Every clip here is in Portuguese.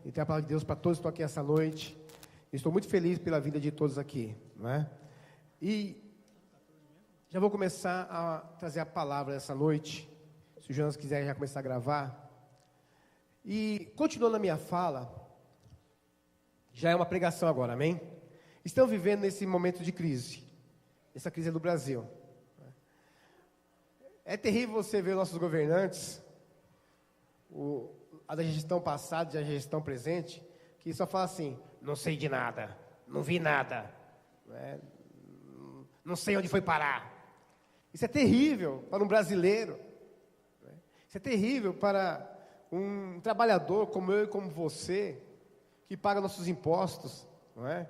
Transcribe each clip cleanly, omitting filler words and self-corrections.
e ter a palavra de Deus para todos que estão aqui essa noite. Estou muito feliz pela vida de todos aqui, não é? E já vou começar a trazer a palavra essa noite, se o Jonas quiser já começar a gravar. E continuando a minha fala, já é uma pregação agora, amém? Estamos vivendo nesse momento de crise, essa crise é do Brasil. É terrível você ver nossos governantes, a da gestão passada e a gestão presente, que só fala assim: não sei de nada, não vi nada, não sei onde foi parar. Isso é terrível para um brasileiro, isso é terrível para um trabalhador como eu e como você, que paga nossos impostos, não é?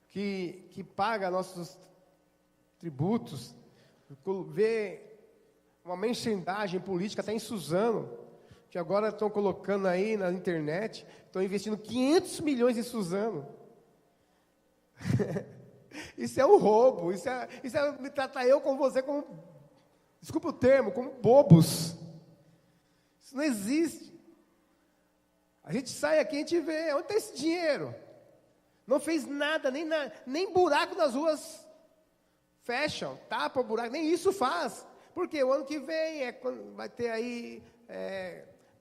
Que paga nossos tributos, vê uma merchandising política até em Suzano, que agora estão colocando aí na internet, estão investindo 500 milhões em Suzano. Isso é um roubo, isso é me tratar eu com você como, desculpa o termo, como bobos. Isso não existe. A gente sai aqui e a gente vê, onde está esse dinheiro? Não fez nada, nem buraco nas ruas fecham, tapa o buraco, nem isso faz. Porque o ano que vem quando vai ter aí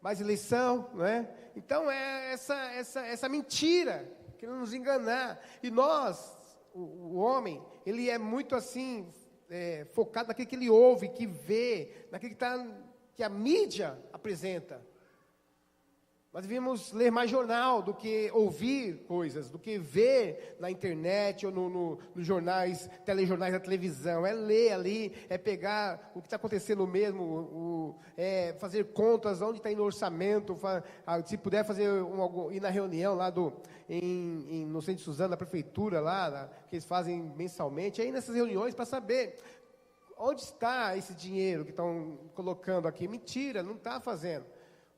mais eleição, não é? Então é essa mentira, querendo nos enganar. E nós, o homem, ele é muito assim, focado naquilo que ele ouve, que vê, naquilo que a mídia apresenta. Nós devíamos ler mais jornal do que ouvir coisas, do que ver na internet ou nos jornais, telejornais da televisão. É ler ali, é pegar o que está acontecendo mesmo, fazer contas, onde está indo o orçamento, se puder ir na reunião lá no centro de Suzano, da prefeitura lá, que eles fazem mensalmente, aí nessas reuniões para saber onde está esse dinheiro que estão colocando aqui. Mentira, não está fazendo.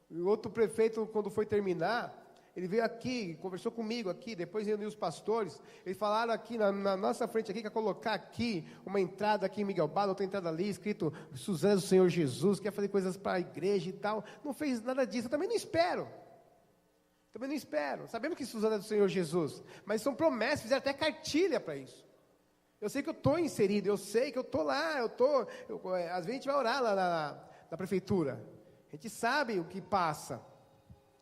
E o outro prefeito, quando foi terminar, ele veio aqui, conversou comigo aqui, depois reuniu os pastores, eles falaram aqui, na nossa frente aqui, que ia colocar aqui, uma entrada aqui em Miguel Bala, outra entrada ali, escrito Suzana do Senhor Jesus, quer fazer coisas para a igreja e tal. Não fez nada disso, eu também não espero. Sabemos que Suzana é do Senhor Jesus, mas são promessas, fizeram até cartilha para isso. Eu sei que eu estou inserido, eu sei que eu estou lá, às vezes a gente vai orar lá na prefeitura. A gente sabe o que passa.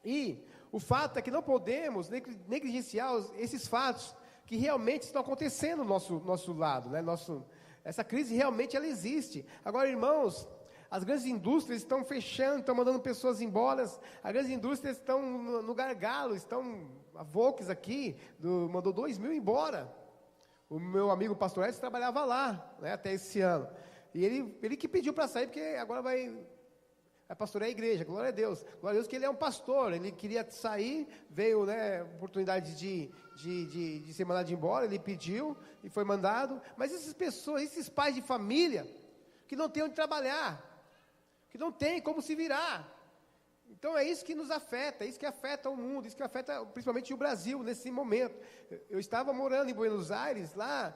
E o fato é que não podemos negligenciar esses fatos que realmente estão acontecendo no nosso lado, né? Essa crise realmente ela existe. Agora, irmãos, as grandes indústrias estão fechando, estão mandando pessoas embora. As grandes indústrias estão no gargalo, a Volks aqui mandou 2.000 embora. O meu amigo pastor Edson trabalhava lá, né, até esse ano. E ele que pediu para sair, porque agora vai pastorear a igreja, glória a Deus que ele é um pastor, ele queria sair, veio, oportunidade de ser mandado embora, ele pediu e foi mandado, mas essas pessoas, esses pais de família, que não têm onde trabalhar, que não têm como se virar, então é isso que nos afeta, é isso que afeta o mundo, isso que afeta principalmente o Brasil nesse momento. Eu estava morando em Buenos Aires, lá,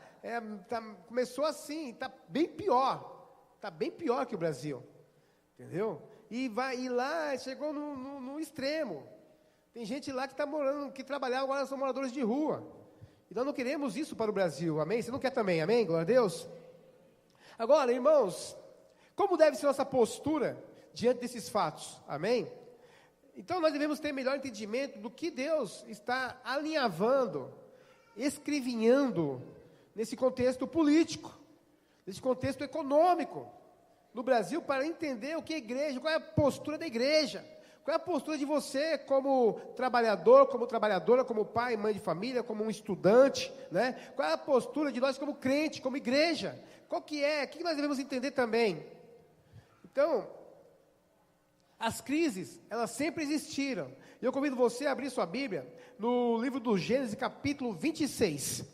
começou assim, está bem pior que o Brasil, entendeu? E lá chegou no extremo. Tem gente lá que está morando, que trabalhava, agora são moradores de rua. E nós não queremos isso para o Brasil, amém? Você não quer também, amém? Glória a Deus. Agora, irmãos, como deve ser nossa postura diante desses fatos, amém? Então nós devemos ter melhor entendimento do que Deus está alinhavando, escrevinhando nesse contexto político, nesse contexto econômico no Brasil, para entender o que é igreja, qual é a postura da igreja, qual é a postura de você como trabalhador, como trabalhadora, como pai, mãe de família, como um estudante, né? Qual é a postura de nós como crente, como igreja, o que nós devemos entender também? Então, as crises, elas sempre existiram, e eu convido você a abrir sua Bíblia, no livro do Gênesis capítulo 26,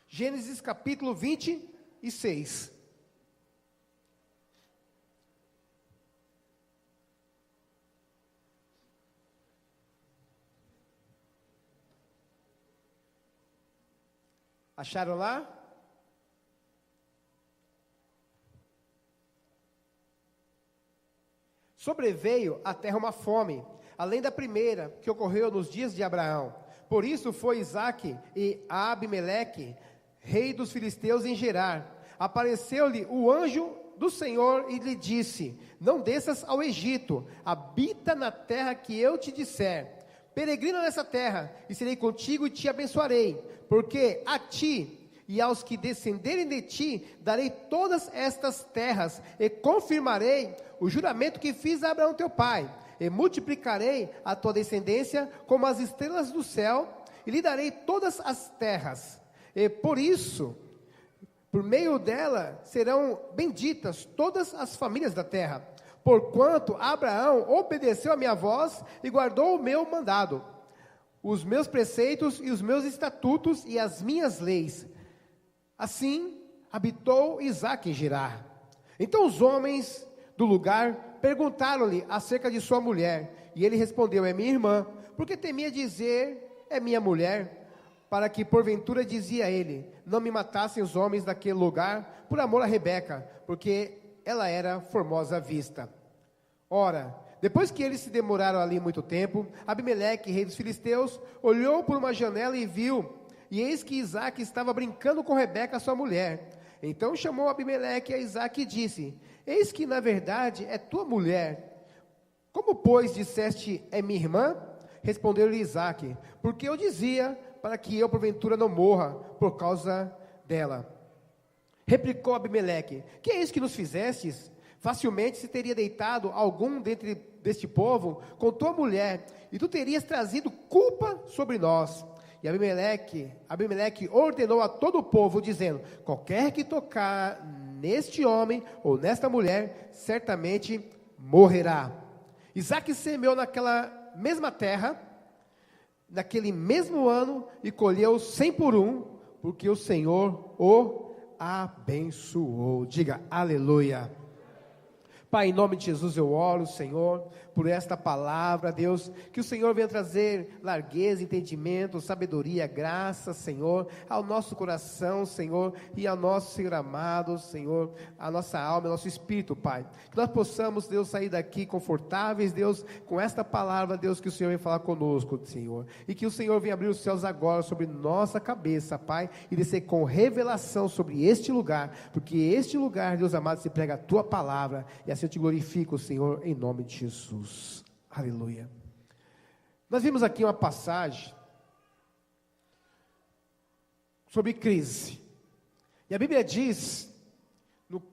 Gênesis capítulo 26, acharam lá? Sobreveio à terra uma fome, além da primeira que ocorreu nos dias de Abraão. Por isso foi Isaque e Abimeleque, rei dos filisteus, em Gerar. Apareceu-lhe o anjo do Senhor e lhe disse: não desças ao Egito, habita na terra que eu te disser. Peregrina nessa terra, e serei contigo e te abençoarei, porque a ti e aos que descenderem de ti darei todas estas terras, e confirmarei o juramento que fiz a Abraão teu pai, e multiplicarei a tua descendência como as estrelas do céu, e lhe darei todas as terras, e por isso, por meio dela serão benditas todas as famílias da terra, porquanto Abraão obedeceu a minha voz e guardou o meu mandado, os meus preceitos e os meus estatutos e as minhas leis. Assim habitou Isaque em Gerar. Então os homens do lugar perguntaram-lhe acerca de sua mulher, e ele respondeu: é minha irmã. Porque temia dizer: é minha mulher, para que porventura dizia ele: não me matassem os homens daquele lugar por amor a Rebeca, porque ela era formosa à vista. Ora, depois que eles se demoraram ali muito tempo, Abimeleque, rei dos filisteus, olhou por uma janela e viu, e eis que Isaque estava brincando com Rebeca, sua mulher. Então chamou Abimeleque a Isaque e disse: eis que na verdade é tua mulher. Como pois disseste: é minha irmã? Respondeu-lhe Isaque: porque eu dizia, para que eu porventura não morra por causa dela. Replicou Abimeleque: que é isso que nos fizestes? Facilmente se teria deitado algum deste povo com tua mulher, e tu terias trazido culpa sobre nós. E Abimeleque ordenou a todo o povo, dizendo: qualquer que tocar neste homem ou nesta mulher, certamente morrerá. Isaque semeou naquela mesma terra, naquele mesmo ano, e colheu 100 por um, porque o Senhor o abençoou. Diga aleluia. Pai, em nome de Jesus eu oro, Senhor, por esta palavra, Deus, que o Senhor venha trazer largueza, entendimento, sabedoria, graça, Senhor, ao nosso coração, Senhor, e ao nosso Senhor amado, Senhor, a nossa alma, ao nosso espírito, Pai, que nós possamos, Deus, sair daqui confortáveis, Deus, com esta palavra, Deus, que o Senhor venha falar conosco, Senhor, e que o Senhor venha abrir os céus agora sobre nossa cabeça, Pai, e descer com revelação sobre este lugar, porque este lugar, Deus amado, se prega a Tua palavra, e assim eu te glorifico, Senhor, em nome de Jesus. Aleluia. Nós vimos aqui uma passagem sobre crise. E a Bíblia diz, no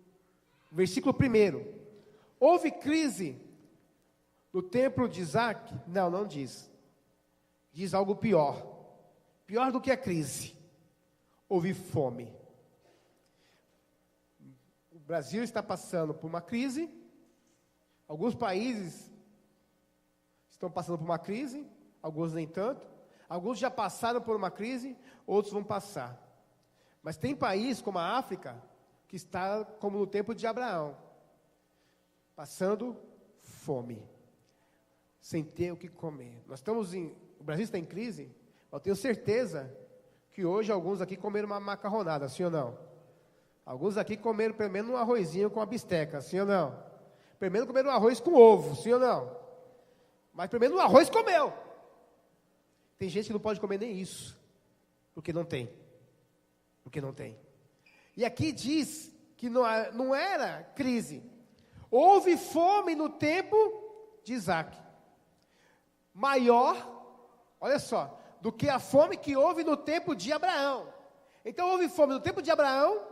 versículo 1, houve crise no templo de Isaque? Não, não diz. Diz algo pior. Pior do que a crise. Houve fome. O Brasil está passando por uma crise. Alguns países estão passando por uma crise, alguns nem tanto. Alguns já passaram por uma crise, outros vão passar. Mas tem país como a África, que está como no tempo de Abraão, passando fome, sem ter o que comer. O Brasil está em crise, eu tenho certeza que hoje alguns aqui comeram uma macarronada, sim ou não? Alguns aqui comeram pelo menos um arrozinho com a bisteca, sim ou não? Pelo menos comeram um arroz com ovo, sim ou não? Mas pelo menos um arroz comeu. Tem gente que não pode comer nem isso, porque não tem. Porque não tem. E aqui diz que não era crise. Houve fome no tempo de Isaque. Maior, olha só, do que a fome que houve no tempo de Abraão. Então houve fome no tempo de Abraão,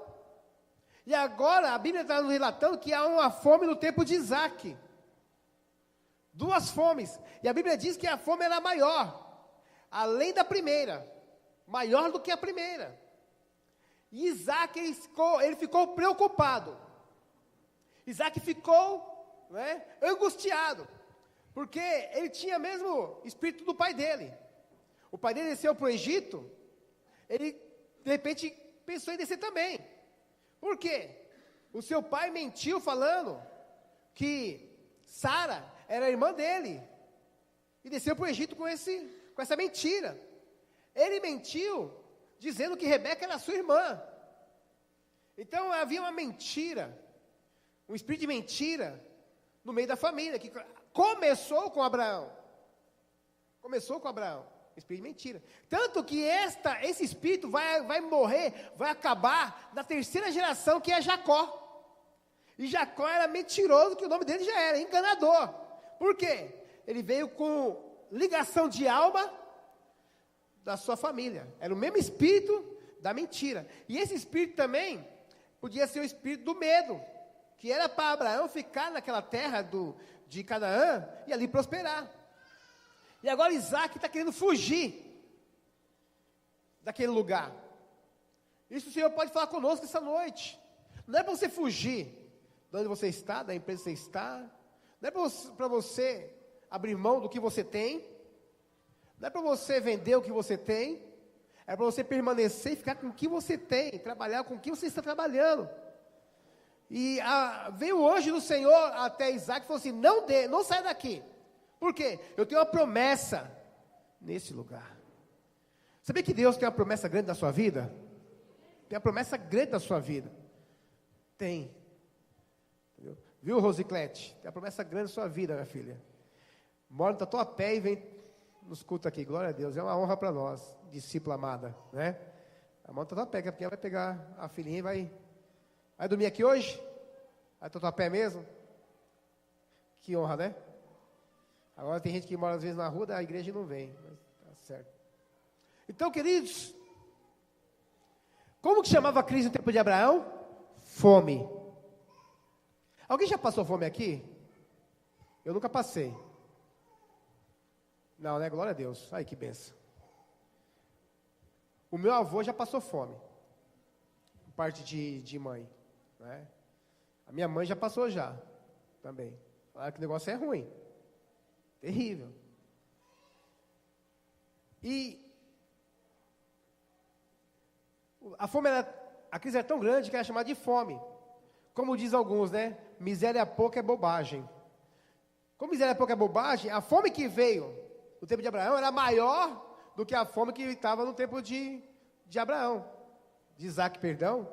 e agora a Bíblia está nos relatando que há uma fome no tempo de Isaque. Duas fomes. E a Bíblia diz que a fome era maior, além da primeira, maior do que a primeira. E Isaque, ele ficou preocupado. Isaque ficou, angustiado, porque ele tinha mesmo o espírito do pai dele. O pai dele desceu para o Egito, ele de repente pensou em descer também. Por quê? O seu pai mentiu falando que Sara era a irmã dele, e desceu para o Egito com essa mentira. Ele mentiu, dizendo que Rebeca era sua irmã. Então havia uma mentira, um espírito de mentira, no meio da família, que começou com Abraão. Começou com Abraão, espírito de mentira. Tanto que esse espírito vai morrer, vai acabar na terceira geração, que é Jacó. E Jacó era mentiroso, que o nome dele já era, enganador. Por quê? Ele veio com ligação de alma da sua família. Era o mesmo espírito da mentira. E esse espírito também podia ser o espírito do medo, que era para Abraão ficar naquela terra de Canaã e ali prosperar. E agora Isaac está querendo fugir daquele lugar. Isso o Senhor pode falar conosco essa noite. Não é para você fugir de onde você está, da empresa que você está. Não é para você abrir mão do que você tem. Não é para você vender o que você tem. É para você permanecer e ficar com o que você tem. Trabalhar com o que você está trabalhando. E veio hoje do Senhor até Isaac e falou assim: não saia daqui. Por quê? Eu tenho uma promessa nesse lugar. Sabia que Deus tem uma promessa grande na sua vida? Tem uma promessa grande na sua vida. Tem. Entendeu? Viu, Rosiclete? Tem uma promessa grande na sua vida, minha filha. Mora no Tatuapé e vem nos cultos aqui. Glória a Deus. É uma honra para nós, discípula amada, né? A mão no Tatuapé, que a pequena vai pegar a filhinha e vai dormir aqui hoje? Vai no Tatuapé mesmo? Que honra, né? Agora tem gente que mora às vezes na rua da igreja e não vem, mas tá certo. Então, queridos, como que chamava a crise no tempo de Abraão? Fome. Alguém já passou fome aqui? Eu nunca passei. Não, né? Glória a Deus. Ai, que benção. O meu avô já passou fome, parte de mãe, né? A minha mãe já passou já, também. Falaram que o negócio é ruim. Terrível. E a crise era tão grande que era chamada de fome. Como diz alguns, né? Miséria pouca é bobagem. Como miséria pouca é bobagem, a fome que veio no tempo de Abraão era maior do que a fome que estava no tempo de Abraão. De Isaac, perdão.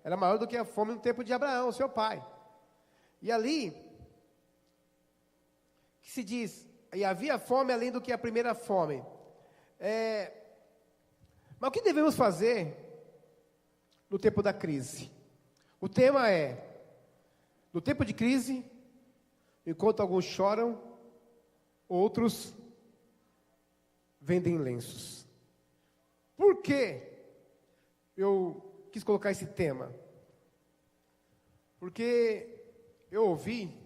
Era maior do que a fome no tempo de Abraão, seu pai. E ali, que se diz, e havia fome além do que a primeira fome. Mas o que devemos fazer no tempo da crise? O tema é: no tempo de crise, enquanto alguns choram, outros vendem lenços. Por que eu quis colocar esse tema? Porque eu ouvi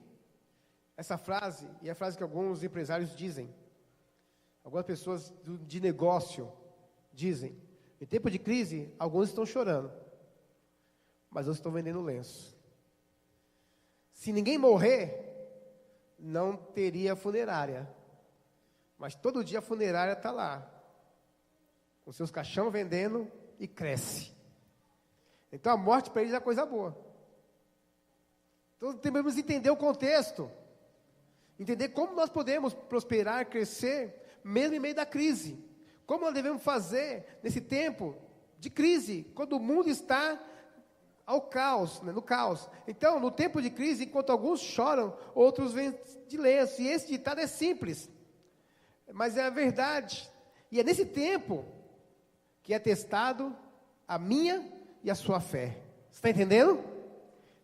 essa frase, e é a frase que alguns empresários dizem, algumas pessoas de negócio dizem: em tempo de crise, alguns estão chorando, mas outros estão vendendo lenço. Se ninguém morrer, não teria funerária, mas todo dia a funerária está lá, com seus caixão vendendo, e cresce. Então a morte para eles é coisa boa. Então devemos entender o contexto, entender como nós podemos prosperar, crescer, mesmo em meio da crise. Como nós devemos fazer nesse tempo de crise, quando o mundo está ao caos, né, no caos. Então, no tempo de crise, enquanto alguns choram, outros vêm de lenço. E esse ditado é simples, mas é a verdade. E é nesse tempo que é testado a minha e a sua fé. Você está entendendo?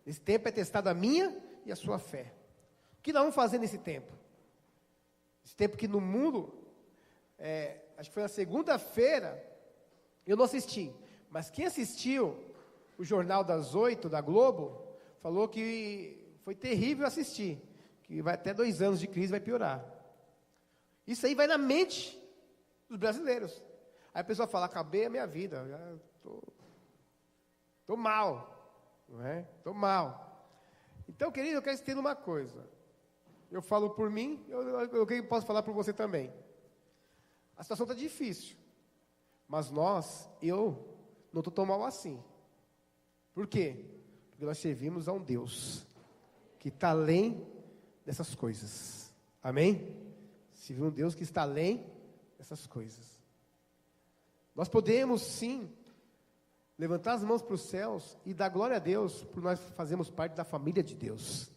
Nesse tempo é testado a minha e a sua fé. O que nós vamos fazer nesse tempo? Esse tempo que no mundo, acho que foi na segunda-feira, eu não assisti, mas quem assistiu o Jornal das 8 da Globo, falou que foi terrível assistir, que vai até 2 anos de crise, vai piorar. Isso aí vai na mente dos brasileiros. Aí a pessoa fala: acabei a minha vida, estou mal, não é? Estou mal. Então, querido, eu quero entender uma coisa. Eu falo por mim, eu posso falar por você também. A situação está difícil, mas eu não estou tão mal assim. Por quê? Porque nós servimos a um Deus que está além dessas coisas. Amém? Servimos um Deus que está além dessas coisas. Nós podemos sim levantar as mãos para os céus e dar glória a Deus por nós fazermos parte da família de Deus.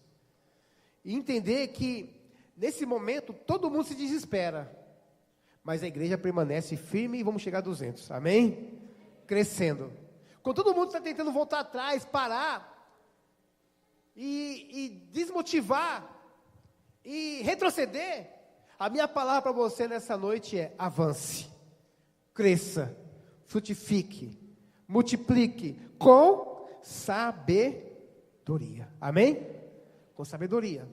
E entender que nesse momento todo mundo se desespera, Mas a igreja permanece firme e vamos chegar a 200, amém? Crescendo. Quando todo mundo está tentando voltar atrás, parar, e desmotivar, e retroceder, a minha palavra para você nessa noite é: avance, cresça, frutifique, multiplique, com sabedoria, amém? Com sabedoria.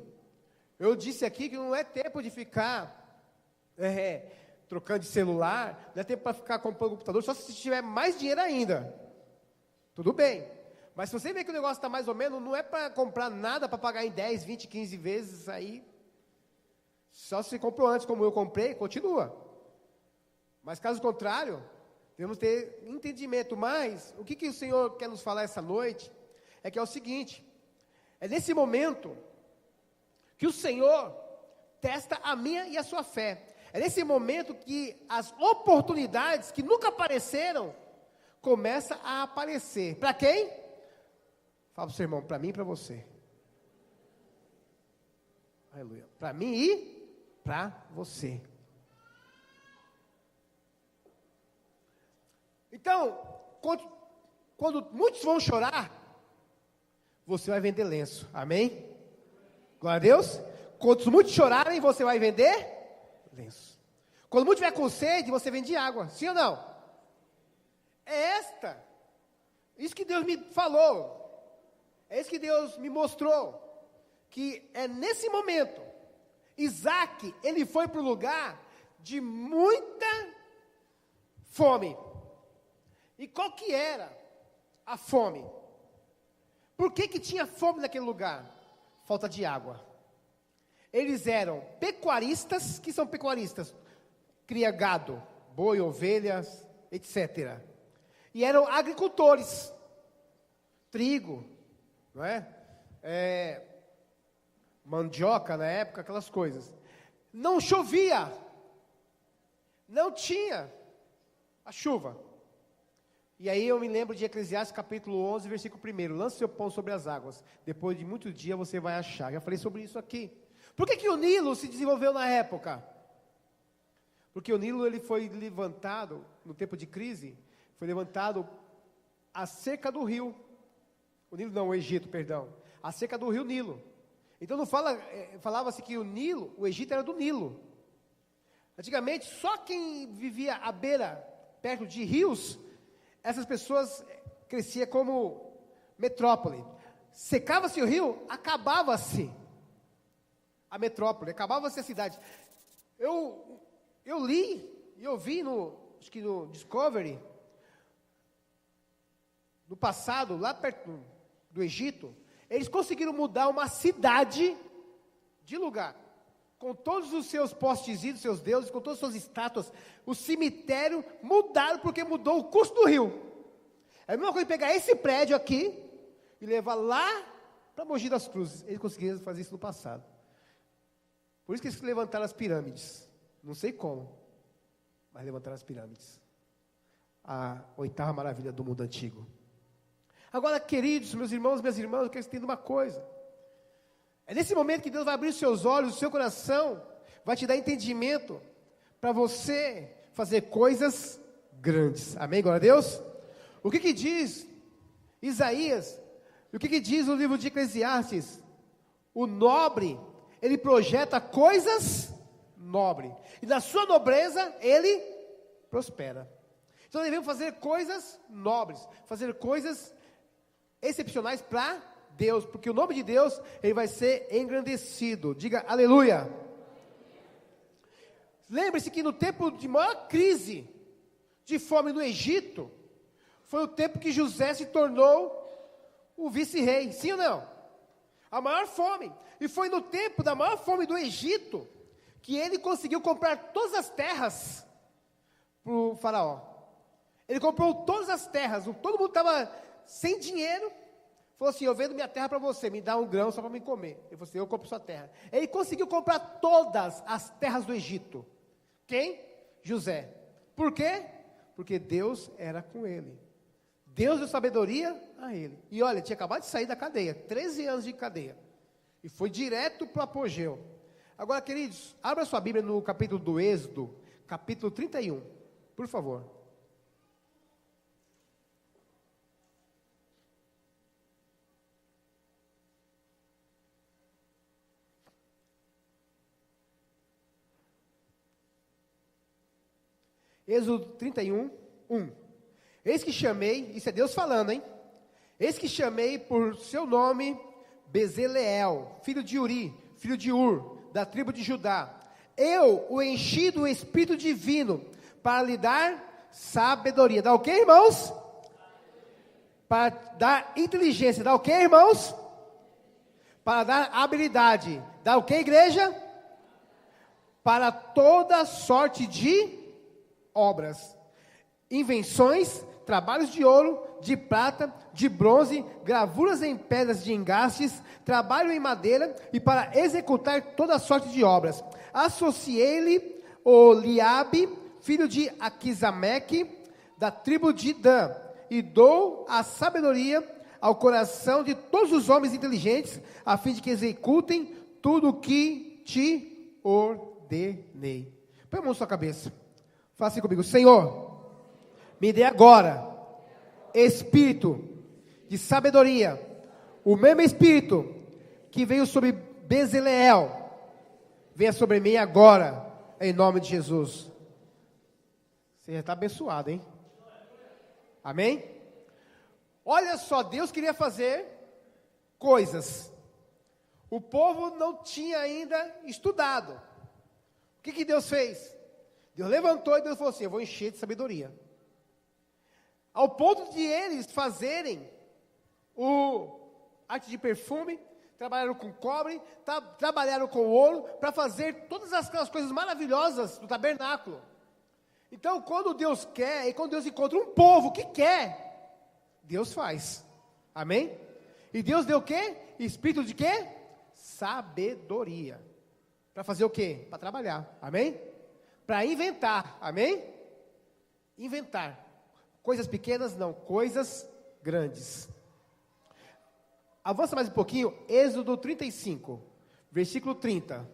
Eu disse aqui que não é tempo de ficar trocando de celular, não é tempo para ficar comprando computador, só se tiver mais dinheiro ainda. Tudo bem. Mas se você vê que o negócio está mais ou menos, não é para comprar nada para pagar em 10, 20, 15 vezes, aí, só se você comprou antes, como eu comprei, continua. Mas caso contrário, devemos ter entendimento. Mas, o que o Senhor quer nos falar essa noite, é que é o seguinte: é nesse momento, que o Senhor testa a minha e a sua fé. É nesse momento que as oportunidades que nunca apareceram, começam a aparecer. Para quem? Fala para o seu irmão, para mim e para você. Aleluia. Para mim e para você. Então, quando muitos vão chorar, você vai vender lenço, amém? Glória a Deus. Quando muitos chorarem, você vai vender lenço. Quando muitos tiver com sede, você vende água, sim ou não? É isso que Deus me falou, é isso que Deus me mostrou, que é nesse momento, Isaac, ele foi para o lugar de muita fome. E qual que era a fome? Por que tinha fome naquele lugar? Falta de água. Eles eram pecuaristas. Que são pecuaristas? Cria gado, boi, ovelhas, etc. E eram agricultores. Trigo, não é? Mandioca na época, aquelas coisas. Não chovia. Não tinha a chuva. E aí eu me lembro de Eclesiastes capítulo 11, versículo 1. Lance seu pão sobre as águas. Depois de muito dia você vai achar. Já falei sobre isso aqui. Por que o Nilo se desenvolveu na época? Porque o Nilo ele foi levantado, no tempo de crise, foi levantado acerca do rio. O Nilo não, o Egito, perdão. Acerca do rio Nilo. Então não falava-se que o Nilo, o Egito era do Nilo. Antigamente, só quem vivia à beira, perto de rios, essas pessoas cresciam como metrópole. Secava-se o rio, acabava-se a metrópole, acabava-se a cidade. Eu li e eu vi acho que no Discovery, no passado, lá perto do Egito, eles conseguiram mudar uma cidade de lugar, com todos os seus postezinhos, seus deuses, com todas as suas estátuas. O cemitério mudaram porque mudou o curso do rio. É a mesma coisa pegar esse prédio aqui e levar lá para Mogi das Cruzes. Eles conseguiram fazer isso no passado. Por isso que eles levantaram as pirâmides. Não sei como, mas levantaram as pirâmides. A 8ª maravilha do mundo antigo. Agora, queridos, meus irmãos, minhas irmãs, eu quero que você entenda uma coisa. É nesse momento que Deus vai abrir os seus olhos, o seu coração, vai te dar entendimento para você fazer coisas grandes. Amém? Glória a Deus. O que diz Isaías? O que diz o livro de Eclesiastes? O nobre, ele projeta coisas nobres. E na sua nobreza, ele prospera. Então devemos fazer coisas nobres, fazer coisas excepcionais para Deus, porque o nome de Deus, ele vai ser engrandecido. Diga aleluia. Lembre-se que no tempo de maior crise de fome no Egito, foi o tempo que José se tornou o vice-rei, sim ou não? A maior fome. E foi no tempo da maior fome do Egito, que ele conseguiu comprar todas as terras para o faraó. Ele comprou todas as terras, todo mundo estava sem dinheiro. Falou assim: eu vendo minha terra para você, me dá um grão só para me comer. Ele falou assim: eu compro sua terra. Ele conseguiu comprar todas as terras do Egito. Quem? José. Por quê? Porque Deus era com ele. Deus deu sabedoria a ele. E olha, tinha acabado de sair da cadeia, 13 anos de cadeia. E foi direto para o apogeu. Agora, queridos, abra sua Bíblia no capítulo do Êxodo, capítulo 31, por favor. Êxodo 31, 1. Eis que chamei, isso é Deus falando, hein? Eis que chamei por seu nome Bezaleel, filho de Uri, filho de Ur, da tribo de Judá. Eu o enchi do Espírito Divino para lhe dar sabedoria. Dá o quê, irmãos? Para dar inteligência. Dá o quê, irmãos? Para dar habilidade. Dá o quê, igreja? Para toda sorte de obras, invenções, trabalhos de ouro, de prata, de bronze, gravuras em pedras de engastes, trabalho em madeira e para executar toda sorte de obras. Associei-lhe o Eliabe, filho de Aquisameque, da tribo de Dan, e dou a sabedoria ao coração de todos os homens inteligentes, a fim de que executem tudo o que te ordenei. Põe a mão na sua cabeça. Fala assim comigo: Senhor, me dê agora espírito de sabedoria, o mesmo espírito que veio sobre Bezaleel, venha sobre mim agora, em nome de Jesus. Você já está abençoado, hein? Amém? Olha só, Deus queria fazer coisas, o povo não tinha ainda estudado. O que Deus fez? Deus levantou e Deus falou assim: eu vou encher de sabedoria. Ao ponto de eles fazerem arte de perfume, trabalharam com cobre, trabalharam com ouro, para fazer todas aquelas coisas maravilhosas do tabernáculo. Então, quando Deus quer, e quando Deus encontra um povo que quer, Deus faz. Amém? E Deus deu o quê? Espírito de quê? Sabedoria. Para fazer o quê? Para trabalhar. Amém? Para inventar, amém? Inventar. Coisas pequenas não, coisas grandes. Avança mais um pouquinho, Êxodo 35, versículo 30.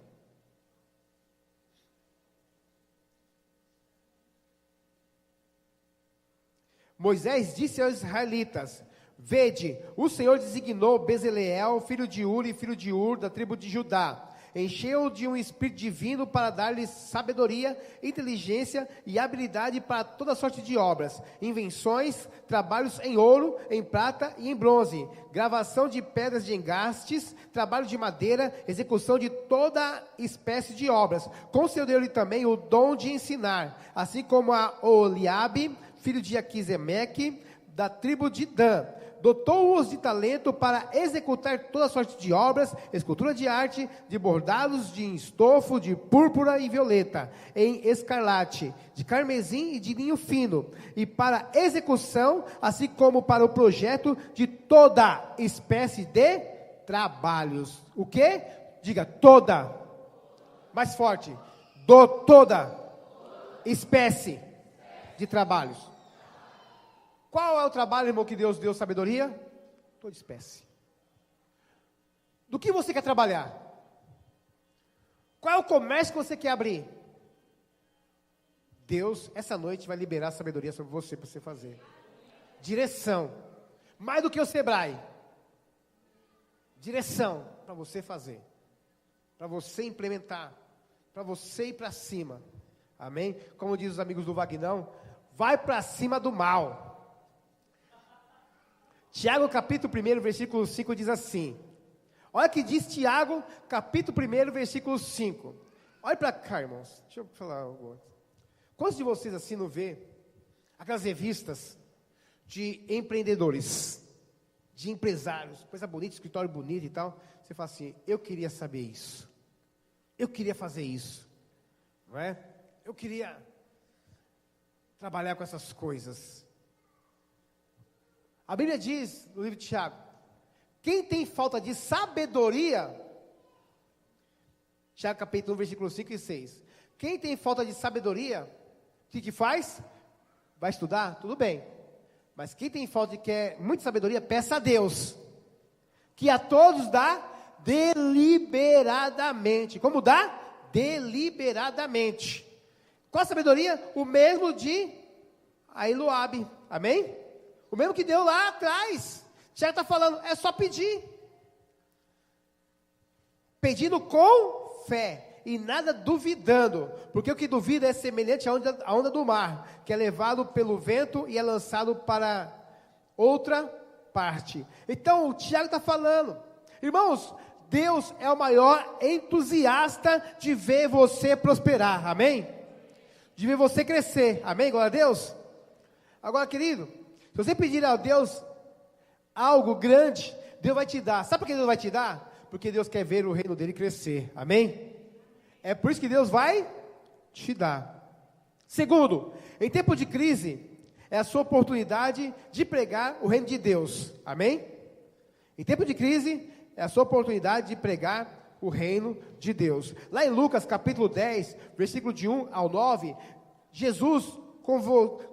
Moisés disse aos israelitas: vede, o Senhor designou Bezaleel, filho de Uri, filho de Ur, da tribo de Judá. Encheu-o de um espírito divino para dar-lhe sabedoria, inteligência e habilidade para toda sorte de obras, invenções, trabalhos em ouro, em prata e em bronze, gravação de pedras de engastes, trabalho de madeira, execução de toda espécie de obras. Concedeu-lhe também o dom de ensinar, assim como a Oliabe, filho de Aquisemeque, da tribo de Dan. Dotou-os de talento para executar toda sorte de obras, escultura de arte, de bordados de estofo, de púrpura e violeta, em escarlate, de carmesim e de linho fino, e para execução, assim como para o projeto de toda espécie de trabalhos. O que? Diga, toda. Mais forte. Toda espécie de trabalhos. Qual é o trabalho, irmão, que Deus deu sabedoria? Toda espécie. Do que você quer trabalhar? Qual é o comércio que você quer abrir? Deus, essa noite, vai liberar sabedoria sobre você, para você fazer. Direção. Mais do que o Sebrae. Direção para você fazer. Para você implementar. Para você ir para cima. Amém? Como diz os amigos do Vagnão, vai para cima do mal. Tiago capítulo 1, versículo 5 diz assim. Olha que diz Tiago, capítulo 1, versículo 5. Olha para cá, irmãos. Deixa eu falar algo. Quantos de vocês assim não vê aquelas revistas de empreendedores, de empresários, coisa bonita, escritório bonito e tal? Você fala assim: eu queria saber isso. Eu queria fazer isso. Não é? Eu queria trabalhar com essas coisas. A Bíblia diz, no livro de Tiago, quem tem falta de sabedoria, Tiago capítulo 1, versículo 5 e 6, quem tem falta de sabedoria, o que faz? Vai estudar? Tudo bem, mas quem tem falta de quer muita sabedoria, peça a Deus, que a todos dá deliberadamente. Como dá? Deliberadamente. Qual a sabedoria? O mesmo de Ailuabe, amém? O mesmo que deu lá atrás. Tiago está falando, é só pedir. Pedindo com fé e nada duvidando, porque o que duvida é semelhante à onda do mar, que é levado pelo vento e é lançado para outra parte. Então o Tiago está falando, irmãos, Deus é o maior entusiasta de ver você prosperar, amém? De ver você crescer, amém? Glória a Deus. Agora, querido, se você pedir a Deus algo grande, Deus vai te dar. Sabe por que Deus vai te dar? Porque Deus quer ver o reino dele crescer, amém? É por isso que Deus vai te dar. Segundo, em tempo de crise, é a sua oportunidade de pregar o reino de Deus, amém? Em tempo de crise, é a sua oportunidade de pregar o reino de Deus. Lá em Lucas capítulo 10, versículo de 1 ao 9, Jesus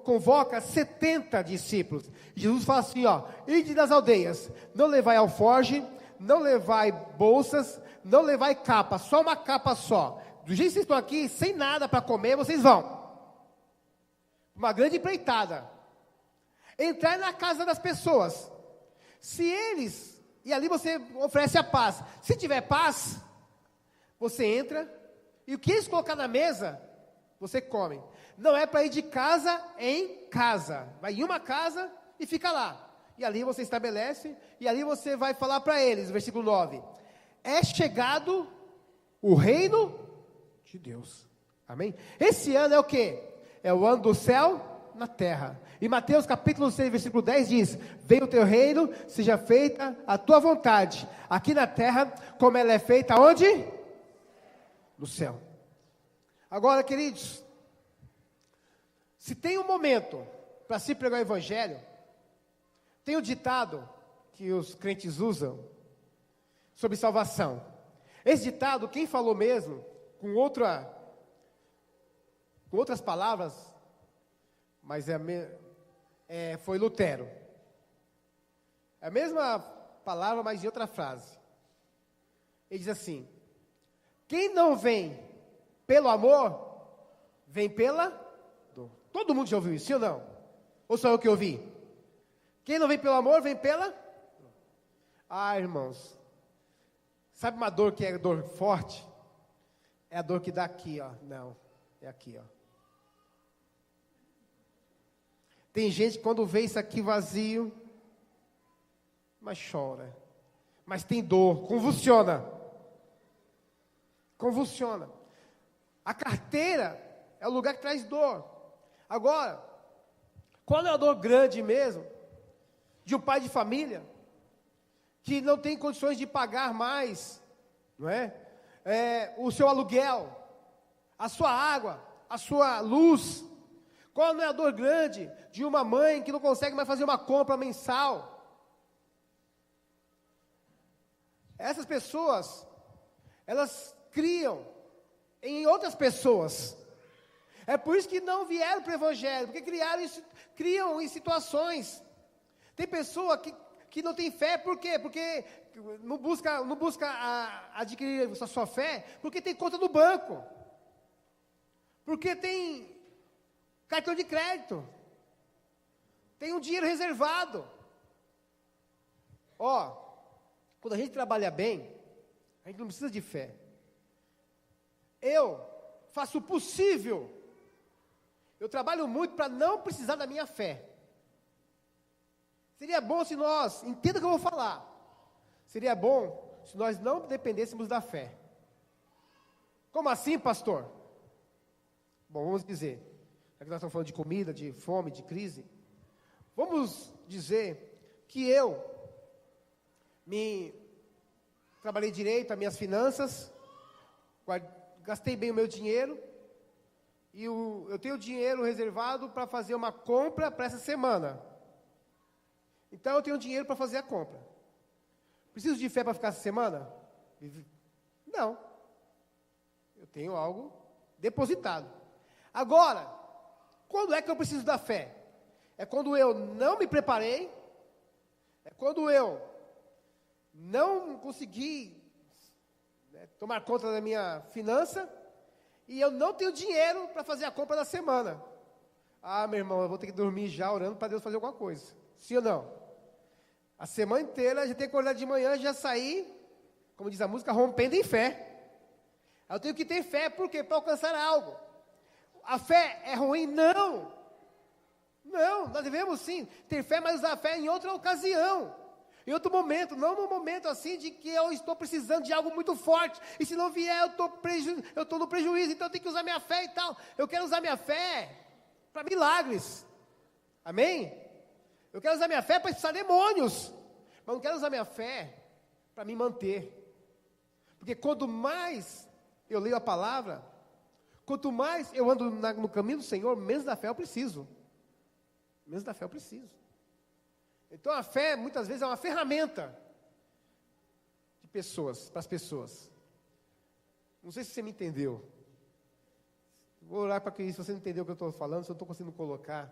convoca 70 discípulos. Jesus fala assim, ó, ide das aldeias, não levai alforge, não levai bolsas, não levai capa, só uma capa só. Do jeito que vocês estão aqui, sem nada para comer, vocês vão. Uma grande empreitada. Entrar na casa das pessoas. Se eles, e ali você oferece a paz. Se tiver paz, você entra, e o que eles colocar na mesa, você come. Não é para ir de casa em casa. Vai em uma casa e fica lá. E ali você estabelece, e ali você vai falar para eles, versículo 9. É chegado o reino de Deus. Amém? Esse ano é o quê? É o ano do céu na terra. E Mateus capítulo 6, versículo 10 diz, venha o teu reino, seja feita a tua vontade, aqui na terra, como ela é feita onde? No céu. Agora, queridos, se tem um momento para se pregar o evangelho, tem um ditado que os crentes usam sobre salvação. Esse ditado, quem falou mesmo, com outras palavras, mas foi Lutero. É a mesma palavra, mas em outra frase. Ele diz assim, quem não vem pelo amor, vem pela dor. Todo mundo já ouviu isso, sim ou não? Ou só eu que ouvi? Quem não vem pelo amor, vem pela... Ah, irmãos, sabe uma dor que é dor forte? É a dor que dá aqui, ó. Não, é aqui, ó. Tem gente que quando vê isso aqui vazio, mas chora. Mas tem dor, convulsiona. Convulsiona. A carteira é o lugar que traz dor. Agora, qual é a dor grande mesmo? De um pai de família que não tem condições de pagar mais, não é? O seu aluguel, a sua água, a sua luz. Qual não é a dor grande de uma mãe que não consegue mais fazer uma compra mensal? Essas pessoas, elas criam em outras pessoas. É por isso que não vieram para o evangelho, porque criam em situações. Tem pessoa que não tem fé, por quê? Porque não busca adquirir a sua fé, porque tem conta no banco, porque tem cartão de crédito, tem um dinheiro reservado. Quando a gente trabalha bem, a gente não precisa de fé. Eu faço o possível, eu trabalho muito para não precisar da minha fé. Seria bom se nós, entenda o que eu vou falar, seria bom se nós não dependêssemos da fé. Como assim, pastor? Bom, vamos dizer, já que nós estamos falando de comida, de fome, de crise, vamos dizer que eu trabalhei direito as minhas finanças, gastei bem o meu dinheiro, e eu tenho dinheiro reservado para fazer uma compra para essa semana. Então eu tenho dinheiro para fazer a compra. Preciso de fé para ficar essa semana? Não. Eu tenho algo depositado. Agora, quando é que eu preciso da fé? É quando eu não me preparei, é quando eu não consegui tomar conta da minha finança, e eu não tenho dinheiro para fazer a compra da semana. Ah, meu irmão, eu vou ter que dormir já orando para Deus fazer alguma coisa. Sim ou não? A semana inteira, já tenho que acordar de manhã, já sair, como diz a música, rompendo em fé. Eu tenho que ter fé, por quê? Para alcançar algo. A fé é ruim? Não. Não, nós devemos sim ter fé, mas usar a fé em outra ocasião. Em outro momento, não no momento assim de que eu estou precisando de algo muito forte. E se não vier, eu estou no prejuízo, então eu tenho que usar minha fé e tal. Eu quero usar minha fé para milagres. Amém? Eu quero usar minha fé para expulsar demônios. Mas não quero usar minha fé para me manter. Porque quanto mais eu leio a palavra, quanto mais eu ando no caminho do Senhor, menos da fé eu preciso. Menos da fé eu preciso. Então a fé muitas vezes é uma ferramenta de pessoas, para as pessoas. Não sei se você me entendeu. Vou orar para que, se você não entendeu o que eu estou falando, se eu não estou conseguindo colocar,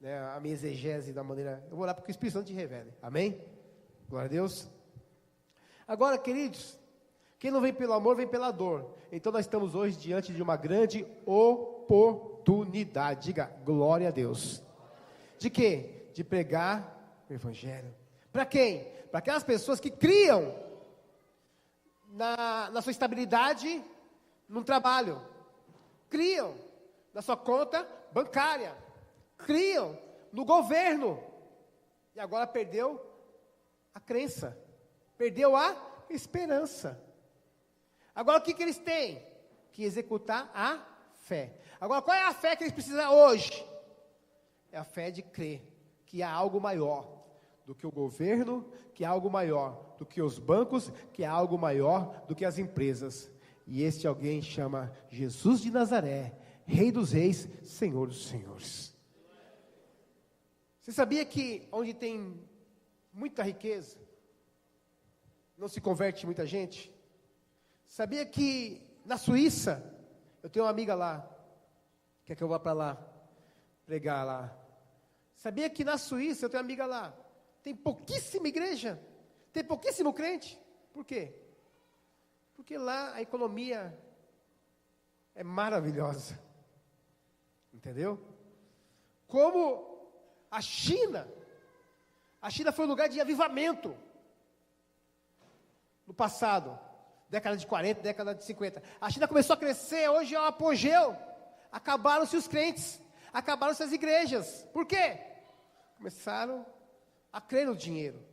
né, a minha exegese da maneira, eu vou orar para que o Espírito Santo te revele. Amém? Glória a Deus. Agora, queridos, quem não vem pelo amor, vem pela dor. Então nós estamos hoje diante de uma grande oportunidade. Diga, glória a Deus. De quê? De pregar o Evangelho. Para quem? Para aquelas pessoas que criam na sua estabilidade no trabalho. Criam na sua conta bancária. Criam no governo. E agora perdeu a crença. Perdeu a esperança. Agora o que eles têm? Que executar a fé. Agora qual é a fé que eles precisam hoje? É a fé de crer que há algo maior do que o governo, que há algo maior do que os bancos, que há algo maior do que as empresas. E este alguém chama Jesus de Nazaré, Rei dos Reis, Senhor dos Senhores. Você sabia que onde tem muita riqueza, não se converte muita gente? Sabia que na Suíça, eu tenho uma amiga lá, quer que eu vá para lá, pregar lá. Sabia que na Suíça, eu tenho uma amiga lá, tem pouquíssima igreja, tem pouquíssimo crente. Por quê? Porque lá a economia é maravilhosa. Entendeu? Como a China foi um lugar de avivamento. No passado, década de 40, década de 50. A China começou a crescer, hoje é um apogeu. Acabaram-se os crentes, acabaram-se as igrejas. Por quê? Começaram a crer no dinheiro.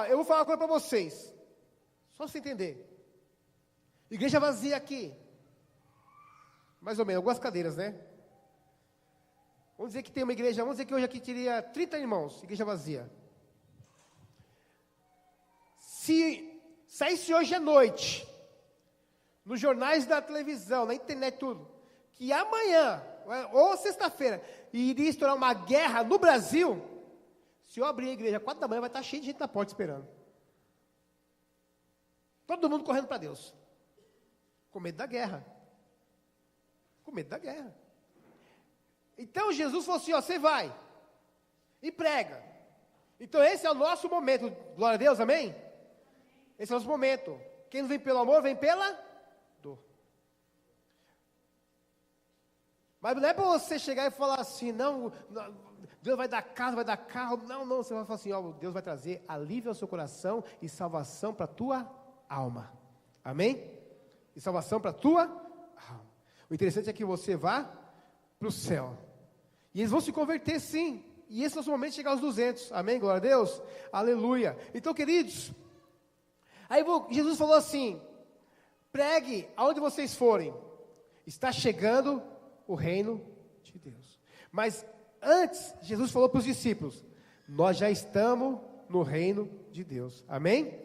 Eu vou falar uma coisa para vocês, só para você entender. Igreja vazia aqui, mais ou menos, algumas cadeiras, né? Vamos dizer que tem uma igreja, vamos dizer que hoje aqui teria 30 irmãos, igreja vazia. Se saísse hoje à noite, nos jornais da televisão, na internet, tudo, que amanhã, ou sexta-feira, iria estourar uma guerra no Brasil, se eu abrir a igreja 4 da manhã, vai estar cheio de gente na porta esperando. Todo mundo correndo para Deus. Com medo da guerra. Com medo da guerra. Então Jesus falou assim, você vai e prega. Então esse é o nosso momento. Glória a Deus, amém? Esse é o nosso momento. Quem não vem pelo amor, vem pela dor. Mas não é para você chegar e falar assim, não, Deus vai dar casa, vai dar carro. Não, você vai falar assim, Deus vai trazer alívio ao seu coração e salvação para a tua alma. Amém? E salvação para a tua alma. O interessante é que você vá para o céu. E eles vão se converter sim. E esse é o nosso momento de chegar aos 200. Amém? Glória a Deus. Aleluia. Então, queridos, aí Jesus falou assim, pregue aonde vocês forem. Está chegando o reino de Deus. Mas antes, Jesus falou para os discípulos, nós já estamos no reino de Deus. Amém?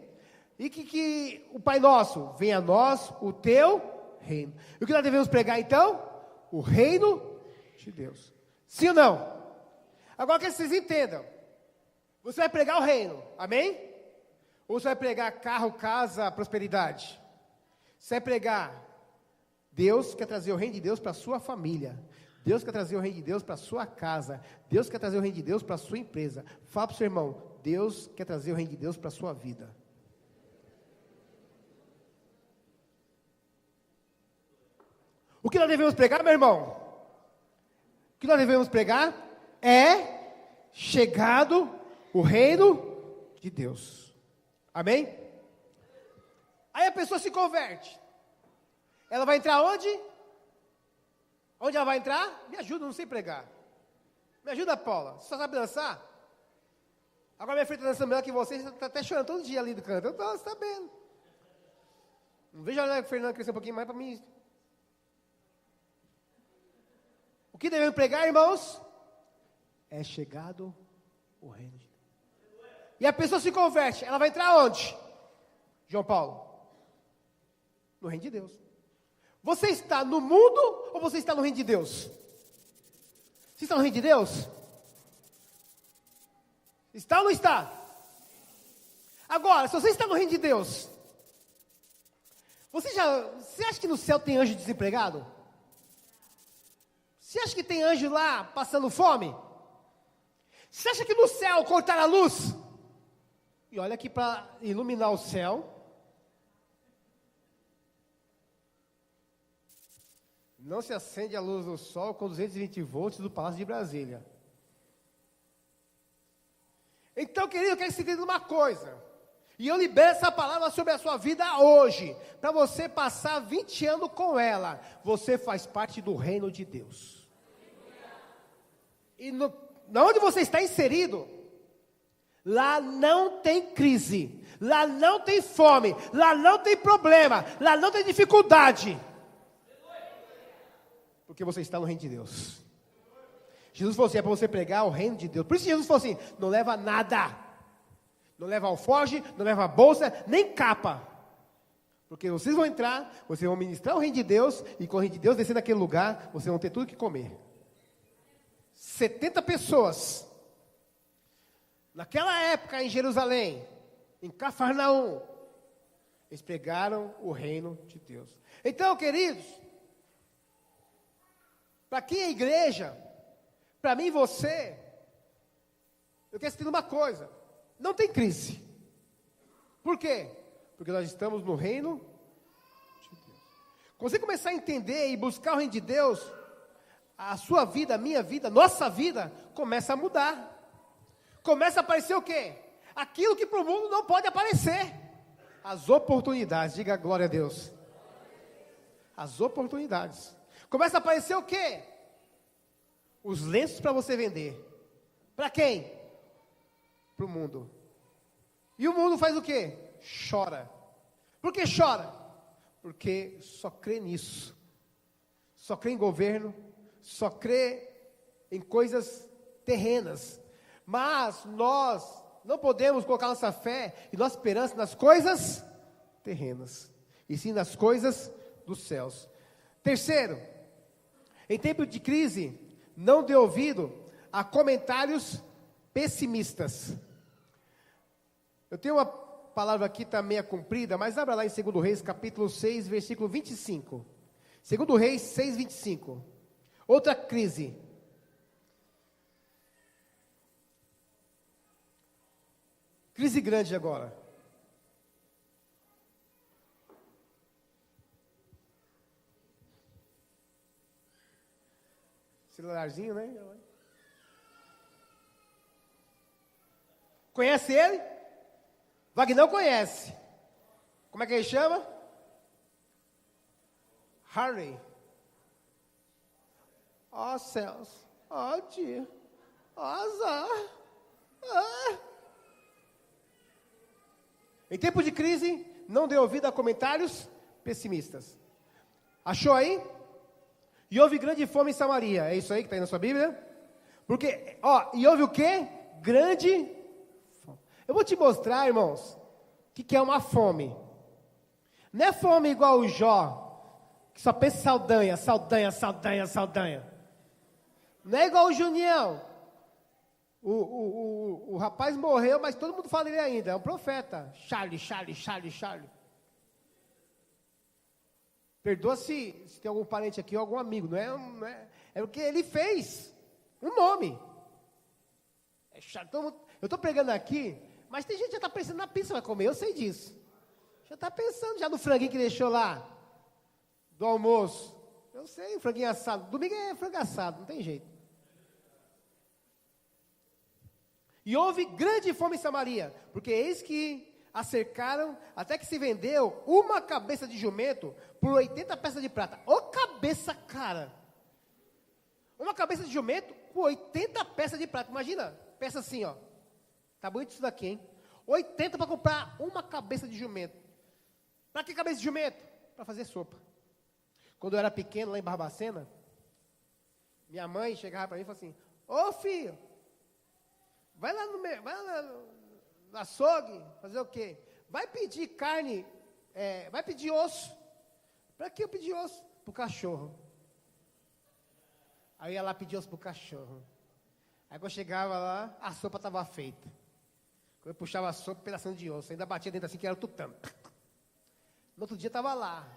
E que o Pai Nosso, venha a nós o teu reino. E o que nós devemos pregar então? O reino de Deus. Sim ou não? Agora que vocês entendam, você vai pregar o reino, amém? Ou você vai pregar carro, casa, prosperidade? Você vai pregar, Deus quer trazer o reino de Deus para a sua família. Deus quer trazer o reino de Deus para a sua casa. Deus quer trazer o reino de Deus para a sua empresa. Fala para o seu irmão, Deus quer trazer o reino de Deus para a sua vida. O que nós devemos pregar, meu irmão? O que nós devemos pregar é chegado o reino de Deus. Amém? Aí a pessoa se converte. Ela vai entrar onde? Onde ela vai entrar? Me ajuda, eu não sei pregar. Me ajuda, Paula. Você só sabe dançar? Agora minha filha está dançando melhor que você está até chorando todo dia ali do canto. Eu estou sabendo. Não vejo a Fernanda crescer um pouquinho mais para mim. O que devemos pregar, irmãos? É chegado o reino de Deus. E a pessoa se converte, ela vai entrar onde? João Paulo? No reino de Deus. Você está no mundo ou você está no reino de Deus? Você está no reino de Deus? Está ou não está? Agora, se você está no reino de Deus, você acha que no céu tem anjo desempregado? Você acha que tem anjo lá passando fome? Você acha que no céu cortaram a luz? E olha que para iluminar o céu, não se acende a luz do sol com 220 volts do Palácio de Brasília. Então, querido, eu quero que você entenda uma coisa. E eu libero essa palavra sobre a sua vida hoje. Para você passar 20 anos com ela. Você faz parte do reino de Deus. E onde você está inserido, lá não tem crise. Lá não tem fome. Lá não tem problema. Lá não tem dificuldade. Porque você está no reino de Deus. Jesus falou assim, é para você pregar o reino de Deus. Por isso Jesus falou assim, não leva nada. Não leva alforge, não leva bolsa, nem capa. Porque vocês vão entrar, vocês vão ministrar o reino de Deus, e com o reino de Deus descer naquele lugar, vocês vão ter tudo que comer. 70 pessoas. Naquela época em Jerusalém, em Cafarnaum, eles pregaram o reino de Deus. Então, queridos, para quem é igreja, para mim e você, eu quero dizer uma coisa, não tem crise. Por quê? Porque nós estamos no reino de Deus. Quando você começar a entender e buscar o reino de Deus, a sua vida, a minha vida, nossa vida, começa a mudar. Começa a aparecer o quê? Aquilo que para o mundo não pode aparecer. As oportunidades, diga glória a Deus. As oportunidades. Começa a aparecer o quê? Os lenços para você vender. Para quem? Para o mundo. E o mundo faz o quê? Chora. Por que chora? Porque só crê nisso. Só crê em governo. Só crê em coisas terrenas. Mas nós não podemos colocar nossa fé e nossa esperança nas coisas terrenas. E sim nas coisas dos céus. Terceiro, em tempo de crise, não dê ouvido a comentários pessimistas. Eu tenho uma palavra aqui, está meio comprida, mas abra lá em 2 Reis, capítulo 6, versículo 25. 2 Reis 6, 25. Outra crise. Crise grande agora. Celularzinho, né? Conhece ele? Wagner conhece. Como é que ele chama? Harry. Ó céus. Ó dia. Ó azar. Em tempo de crise, não dê ouvido a comentários pessimistas. Achou aí? E houve grande fome em Samaria. É isso aí que está aí na sua Bíblia? Porque, e houve o quê? Grande fome. Eu vou te mostrar, irmãos, o que é uma fome. Não é fome igual o Jó, que só pensa em saldanha, saldanha, saldanha, saldanha. Não é igual o Junião. O rapaz morreu, mas todo mundo fala dele ainda. É um profeta. Charlie. Perdoa se tem algum parente aqui ou algum amigo. Não é, é o que ele fez. Um nome. É Charlie. Eu estou pregando aqui, mas tem gente que já está pensando na pizza que vai comer. Eu sei disso. Já está pensando já no franguinho que deixou lá. Do almoço. Eu sei, franguinho assado. Domingo é frango assado, não tem jeito. E houve grande fome em Samaria, porque eis que a cercaram, até que se vendeu uma cabeça de jumento por 80 peças de prata. Ô cabeça, cara! Uma cabeça de jumento por 80 peças de prata. Imagina, peça assim, ó. Tá bonito isso daqui, hein? 80 para comprar uma cabeça de jumento. Para que cabeça de jumento? Para fazer sopa. Quando eu era pequeno, lá em Barbacena, minha mãe chegava para mim e falava assim: ô filho, vai lá no açougue, fazer o quê? Vai pedir carne, vai pedir osso. Para que eu pedi osso? Para o cachorro. Aí eu ia lá pedir osso para o cachorro. Aí quando eu chegava lá, a sopa estava feita. Quando eu puxava a sopa, um pedacinho de osso, ainda batia dentro assim, que era o tutano. No outro dia estava lá.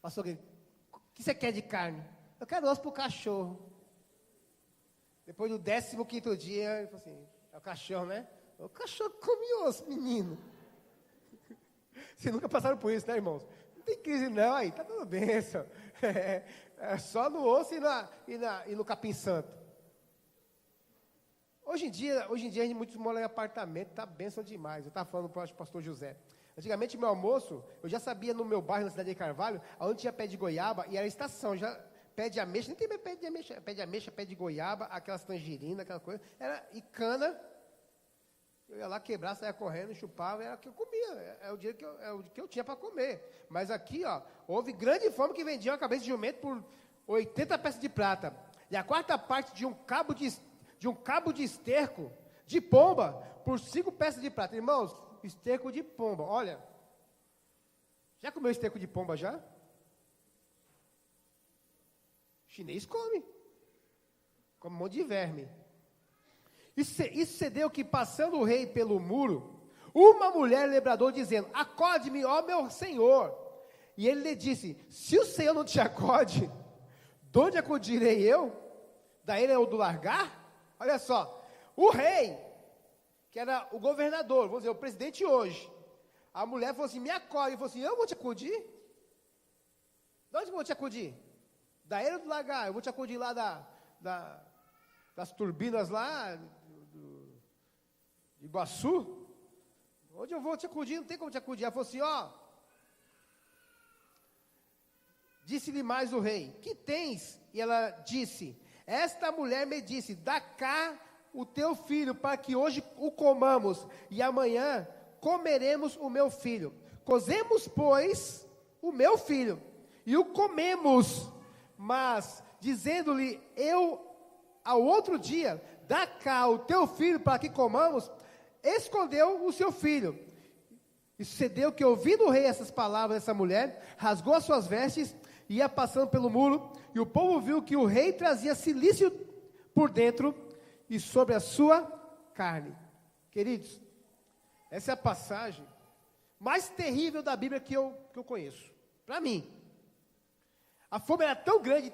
Pastor, o que você quer de carne? Eu quero osso para o cachorro. Depois do 15º dia, ele falou assim: é o cachorro, né? O cachorro come osso, menino. Vocês nunca passaram por isso, né, irmãos? Não tem crise não, aí tá tudo bem, só. É só no osso e no capim santo. Hoje em dia, muitos moram em apartamento, tá bênção demais. Eu estava falando para o pastor José. Antigamente, meu almoço, eu já sabia no meu bairro, na cidade de Carvalho, onde tinha pé de goiaba, e era estação, já pé de ameixa, nem tem pé de ameixa, pé de goiaba, aquelas tangerinas, aquela coisa, e cana, eu ia lá quebrar, saia correndo, chupava, era o que eu comia, é o que eu tinha para comer. Mas aqui, ó, houve grande fome que vendia uma cabeça de jumento por 80 peças de prata, e a quarta parte de um cabo de esterco de pomba por 5 peças de prata. Irmãos, esterco de pomba, olha, já comeu esterco de pomba já? Chinês come um monte de verme. Isso sucedeu que, passando o rei pelo muro, uma mulher lembrou dizendo: acode-me, ó meu senhor. E ele lhe disse: se o Senhor não te acode, de onde acudirei eu? Daí eu do largar? Olha só, o rei, que era o governador, vamos dizer, o presidente hoje, a mulher falou assim: me acode. Ele falou assim: eu vou te acudir? De onde eu vou te acudir? Da Ilha do Lagar, eu vou te acudir lá das turbinas lá, de Iguaçu. Onde eu vou te acudir? Não tem como te acudir. Ela falou assim: ó, disse-lhe mais o rei: que tens? E ela disse: esta mulher me disse: dá cá o teu filho, para que hoje o comamos, e amanhã comeremos o meu filho. Cozemos, pois, o meu filho, e o comemos. Mas, dizendo-lhe eu ao outro dia: dá cá o teu filho para que comamos, escondeu o seu filho. E sucedeu que, ouvindo o rei essas palavras dessa mulher, rasgou as suas vestes e ia passando pelo muro, e o povo viu que o rei trazia cilício por dentro e sobre a sua carne. Queridos, essa é a passagem mais terrível da Bíblia que eu conheço, para mim. A fome era tão grande,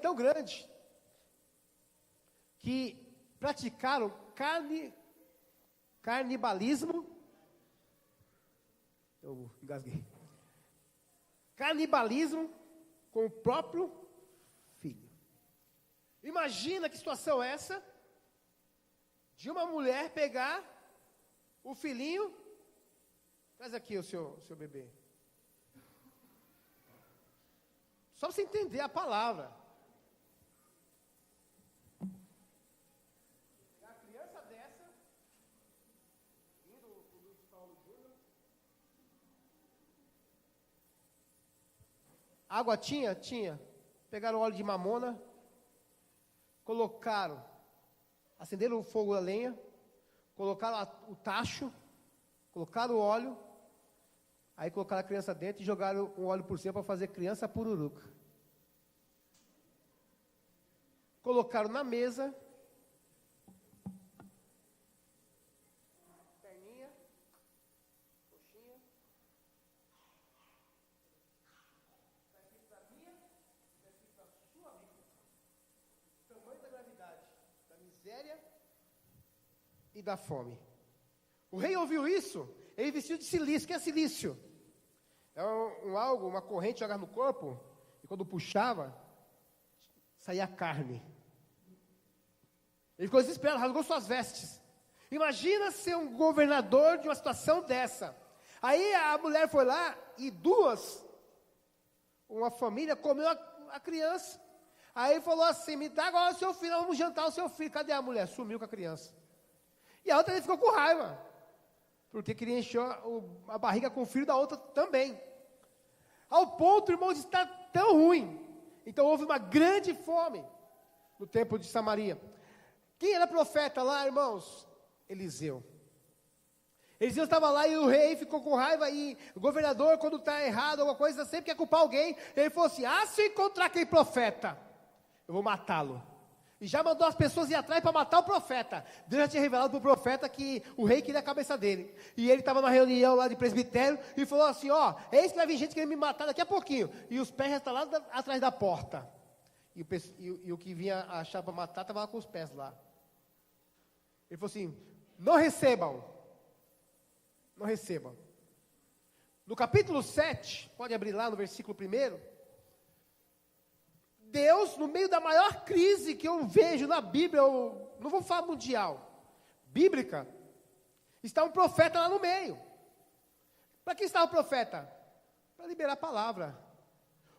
que praticaram canibalismo. Eu engasguei. Canibalismo com o próprio filho. Imagina que situação é essa, de uma mulher pegar o filhinho. Traz aqui o seu bebê. Só para você entender a palavra. A criança dessa, indo o Luiz Paulo Júnior. Água tinha? Tinha. Pegaram óleo de mamona, colocaram, acenderam o fogo da lenha, colocaram o tacho, colocaram o óleo, aí colocaram a criança dentro e jogaram o óleo por cima para fazer criança pururuca. Colocaram na mesa, perninha, coxinha, está escrito da minha, está escrito da sua vida. O tamanho da gravidade, da miséria e da fome. O rei ouviu isso, ele vestiu de silício. O que é silício? É algo, uma corrente jogada no corpo, e quando puxava, saía carne. Ele ficou desesperado, rasgou suas vestes. Imagina ser um governador de uma situação dessa. Aí a mulher foi lá e uma família comeu a criança. Aí ele falou assim, me dá agora o seu filho, nós vamos jantar o seu filho. Cadê a mulher? Sumiu com a criança. E a outra ele ficou com raiva, porque queria encher a barriga com o filho da outra também. Ao ponto, irmãos, de estar tão ruim. Então houve uma grande fome no templo de Samaria. Quem era profeta lá, irmãos? Eliseu. Eliseu estava lá e o rei ficou com raiva, e o governador, quando está errado, alguma coisa, sempre quer culpar alguém. Ele falou assim, se eu encontrar aquele profeta, eu vou matá-lo. E já mandou as pessoas ir atrás para matar o profeta. Deus já tinha revelado para o profeta que o rei queria a cabeça dele. E ele estava na reunião lá de presbitério e falou assim, eis que vai vir gente querendo me matar daqui a pouquinho. E os pés já estão lá atrás da porta. E o que vinha achar para matar estava lá com os pés lá. Ele falou assim, não recebam. No capítulo 7, pode abrir lá no versículo 1. Deus, no meio da maior crise que eu vejo na Bíblia, eu não vou falar mundial, bíblica, está um profeta lá no meio. Para que está o profeta? Para liberar a palavra.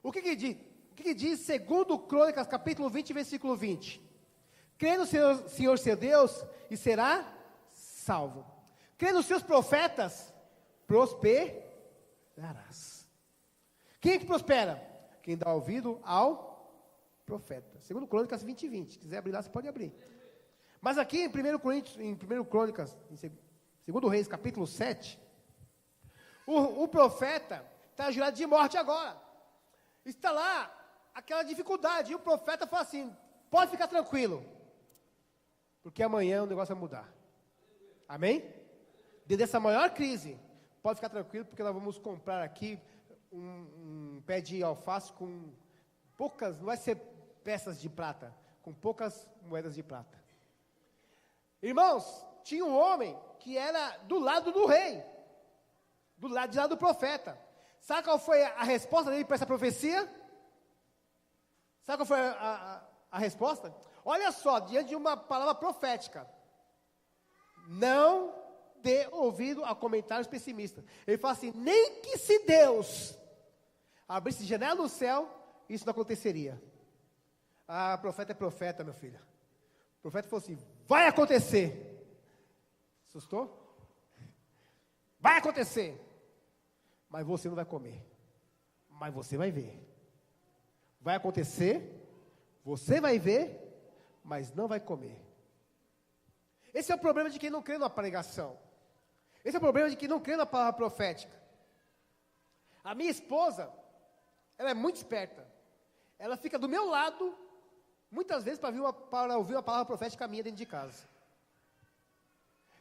O que diz segundo Crônicas, capítulo 20, versículo 20? Crê no Senhor seu Deus e será salvo. Crê nos seus profetas, prosperarás. Quem é que prospera? Quem dá ouvido ao profeta. Segundo Crônicas 20, 20. Se quiser abrir lá, você pode abrir. Mas aqui em 1 Crônicas, segundo Reis, capítulo 7, o profeta está jurado de morte agora. Está lá aquela dificuldade. E o profeta fala assim, pode ficar tranquilo, porque amanhã o negócio vai mudar. Amém? Dentro dessa maior crise, pode ficar tranquilo, porque nós vamos comprar aqui um pé de alface com poucas, não vai ser peças de prata, com poucas moedas de prata. Irmãos, tinha um homem que era do lado do rei, de lá do profeta. Sabe qual foi a resposta dele para essa profecia? Sabe qual foi a resposta? Olha só, diante de uma palavra profética, não dê ouvido a comentários pessimistas. Ele fala assim, nem que se Deus abrisse janela no céu, isso não aconteceria. Profeta é profeta, meu filho. O profeta falou assim, vai acontecer. Assustou? Vai acontecer. Mas você não vai comer. Mas você vai ver. Vai acontecer, você vai ver, mas não vai comer. Esse é o problema de quem não crê na pregação. Esse é o problema de quem não crê na palavra profética. A minha esposa, ela é muito esperta. Ela fica do meu lado, muitas vezes, para ouvir uma palavra profética minha dentro de casa.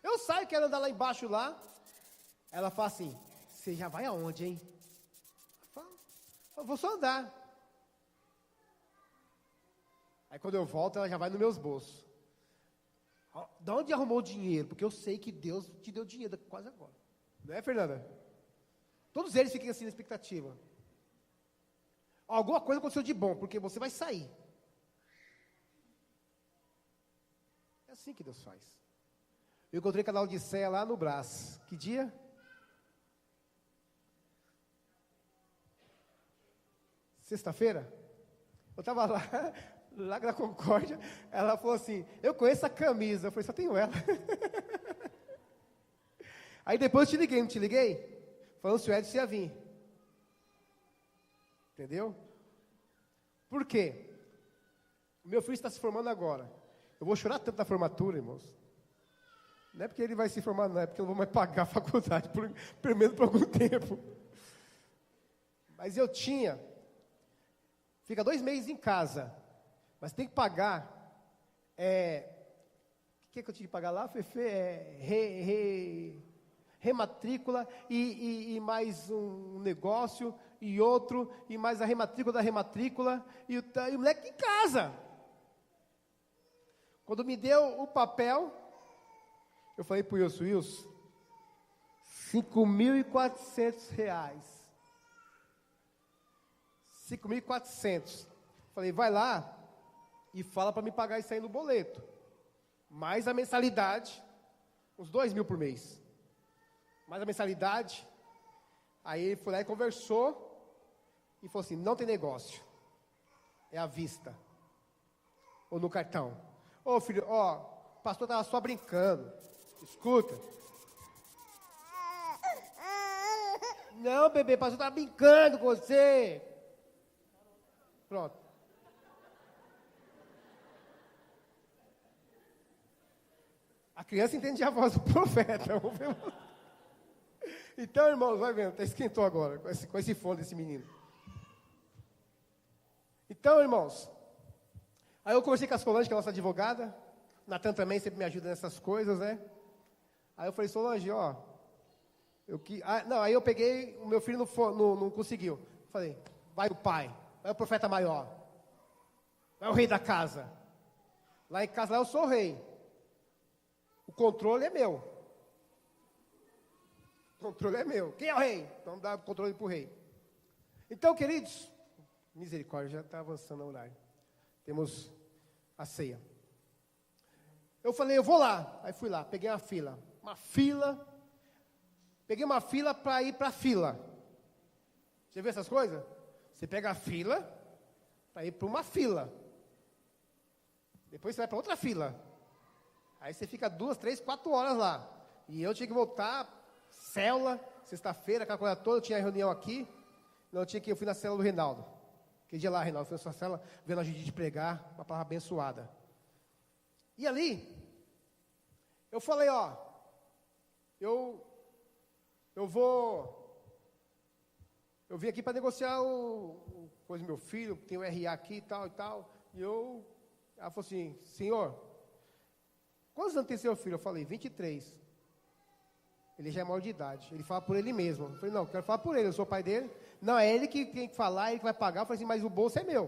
Eu saio, quero andar lá embaixo lá. Ela fala assim, você já vai aonde, hein? Eu vou só andar. Aí quando eu volto, ela já vai nos meus bolsos. De onde arrumou o dinheiro? Porque eu sei que Deus te deu dinheiro quase agora. Não é, Fernanda? Todos eles ficam assim na expectativa. Alguma coisa aconteceu de bom, porque você vai sair. É assim que Deus faz. Eu encontrei o canal de Odisseia lá no Brás. Que dia? Sexta-feira? Eu estava lá na Concórdia, ela falou assim, eu conheço a camisa. Eu falei, só tenho ela. Aí depois eu te liguei, não te liguei? Falando se o Edson ia vir. Entendeu? Por quê? O meu filho está se formando agora. Eu vou chorar tanto na formatura, irmãos. Não é porque ele vai se formar, não. É porque eu não vou mais pagar a faculdade, pelo menos por algum tempo. Mas eu tinha. Fica 2 meses em casa. Mas tem que pagar. O que eu tinha que pagar lá, Fefe? Rematrícula e mais um negócio e outro, e mais a rematrícula da rematrícula, e o moleque em casa. Quando me deu o papel, eu falei para o Wilson, R$5.400. 5.400. Falei, vai lá, e fala para me pagar isso aí no boleto. Mais a mensalidade, uns 2.000 por mês. Mais a mensalidade. Aí ele foi lá e conversou e falou assim, não tem negócio. É à vista. Ou no cartão. Ô filho, ó, o pastor estava só brincando. Escuta. Não, bebê, o pastor estava brincando com você. Pronto. A criança entende a voz do profeta. Então, irmãos, vai vendo, até esquentou agora com esse fone desse menino. Então, irmãos, aí eu conversei com a Solange, que é a nossa advogada. Natan também sempre me ajuda nessas coisas, né? Aí eu falei, Solange, ó, aí eu peguei, o meu filho não conseguiu. Falei, vai o pai, vai o profeta maior, vai o rei da casa. Lá em casa, lá eu sou o rei. O controle é meu. O controle é meu. Quem é o rei? Então dá o controle para o rei. Então, queridos, misericórdia, já está avançando o horário. Temos a ceia. Eu falei, eu vou lá. Aí fui lá, peguei uma fila. Peguei uma fila para ir para a fila. Você vê essas coisas? Você pega a fila para ir para uma fila. Depois você vai para outra fila. Aí você fica 2, 3, 4 horas lá. E eu tinha que voltar, célula, sexta-feira, aquela coisa toda, eu tinha reunião aqui. Eu fui na célula do Reinaldo. Aquele dia lá, Reinaldo, fui na sua célula, vendo a Judite pregar, uma palavra abençoada. E ali, eu falei, ó, eu vim aqui para negociar o coisa do meu filho, tem o RA aqui e tal. E ela falou assim, senhor, quantos anos tem seu filho? Eu falei, 23. Ele já é maior de idade. Ele fala por ele mesmo. Eu falei, não, eu quero falar por ele, eu sou o pai dele. Não, é ele que tem que falar, ele que vai pagar. Eu falei assim, mas o bolso é meu.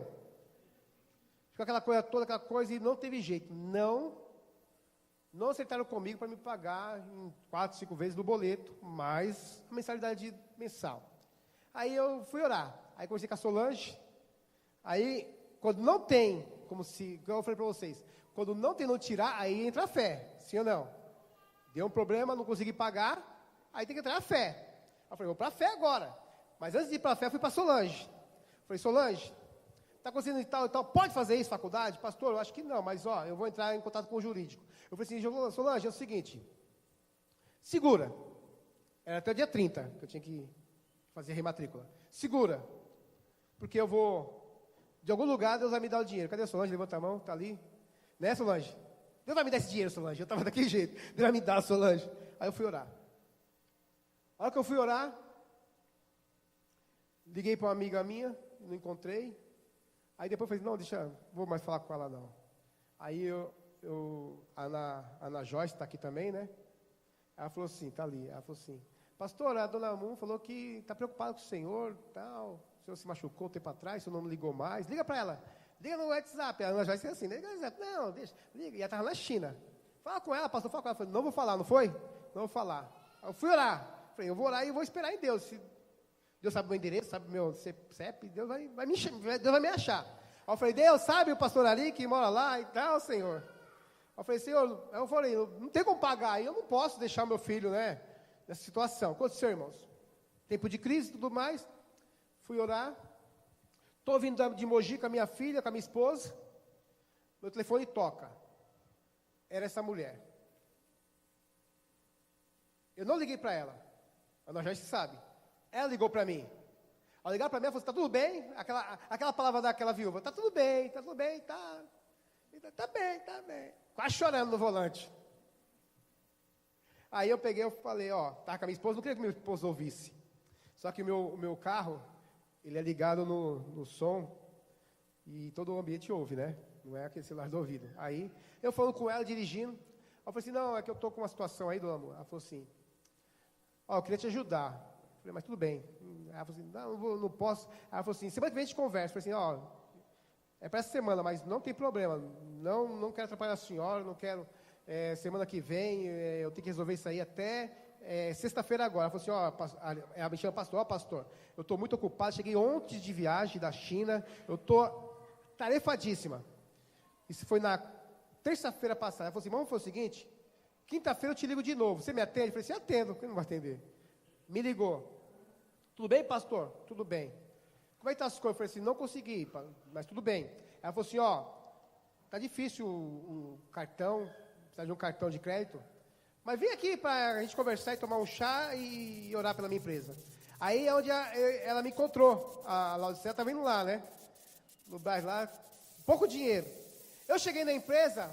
Ficou aquela coisa toda, aquela coisa, e não teve jeito. Não acertaram comigo para me pagar em 4, 5 vezes do boleto, mais a mensalidade mensal. Aí eu fui orar. Aí conversei com a Solange. Aí, quando não tem, como eu falei para vocês, quando não tem não tirar, aí entra a fé. Sim ou não? Deu um problema, não consegui pagar, aí tem que entrar a fé. Eu falei, vou para a fé agora. Mas antes de ir para a fé, eu fui para a Solange. Falei, Solange, está acontecendo e tal, pode fazer isso, faculdade? Pastor, eu acho que não, mas ó, eu vou entrar em contato com o jurídico. Eu falei assim, Solange, é o seguinte, segura. Era até o dia 30, que eu tinha que fazer a rematrícula. Segura, porque eu vou, de algum lugar, Deus vai me dar o dinheiro. Cadê a Solange? Levanta a mão, está ali. Né, Solange? Deus vai me dar esse dinheiro, Solange. Eu estava daquele jeito. Deus vai me dar, Solange. Aí eu fui orar. A hora que eu fui orar, liguei para uma amiga minha, não encontrei. Aí depois eu falei, não, vou mais falar com ela não. Aí a Ana Joyce está aqui também, né? Ela falou assim, está ali. Ela falou assim, pastor, a dona Moon falou que está preocupada com o senhor, tal. O senhor se machucou um tempo atrás, o senhor não ligou mais. Liga para ela. Liga no WhatsApp. A Ana Joyce é assim, liga no WhatsApp. Não, deixa, liga. E ela estava na China. Fala com ela, pastor, fala com ela. Eu falei, não vou falar, não foi? Não vou falar. Aí eu fui orar. Falei, eu vou orar e vou esperar em Deus. Se Deus sabe o meu endereço, sabe o meu CEP, Deus vai me achar. Aí eu falei, Deus sabe o pastor ali que mora lá e tal, Senhor. Aí eu falei, Senhor, não tem como pagar, eu não posso deixar meu filho, né, nessa situação. Aconteceu, irmãos? Tempo de crise e tudo mais. Fui orar. Estou vindo de Mogi com a minha filha, com a minha esposa. Meu telefone toca. Era essa mulher. Eu não liguei para ela. A Ana Joyce sabe. Ela ligou para mim. Ao ligar para mim, ela falou, está tudo bem? Aquela palavra daquela viúva, está tudo bem, está bem. Quase chorando no volante. Aí eu peguei e falei, ó, estava com a minha esposa, não queria que minha esposa ouvisse. Só que o meu carro, ele é ligado no som, e todo o ambiente ouve, né? Não é aquele celular do ouvido. Aí, eu falando com ela, dirigindo, eu falei assim, não, é que eu estou com uma situação aí, dona amor. Ela falou assim, ó, eu queria te ajudar. Eu falei, mas tudo bem. Ela falou assim, não posso. Ela falou assim, semana que vem a gente conversa. Eu falei assim, ó, é para essa semana, mas não tem problema. Não quero atrapalhar a senhora, não quero, semana que vem, eu tenho que resolver isso aí até sexta-feira agora. Ela falou assim, ó, ela me chama pastor, ó, pastor, eu estou muito ocupado, cheguei ontem de viagem da China, eu estou tarefadíssima. Isso foi na terça-feira passada. Ela falou assim, vamos fazer o seguinte, quinta-feira eu te ligo de novo. Você me atende? Eu falei assim, atendo. Por que não vai atender? Me ligou. Tudo bem, pastor? Tudo bem. Como é que tá as coisas? Eu falei assim, não consegui, mas tudo bem. Ela falou assim, ó, tá difícil o cartão, precisa de um cartão de crédito. Mas vem aqui para a gente conversar e tomar um chá e orar pela minha empresa. Aí é onde ela me encontrou. A Laudicea estava indo lá, né? No Brás lá, pouco dinheiro. Eu cheguei na empresa,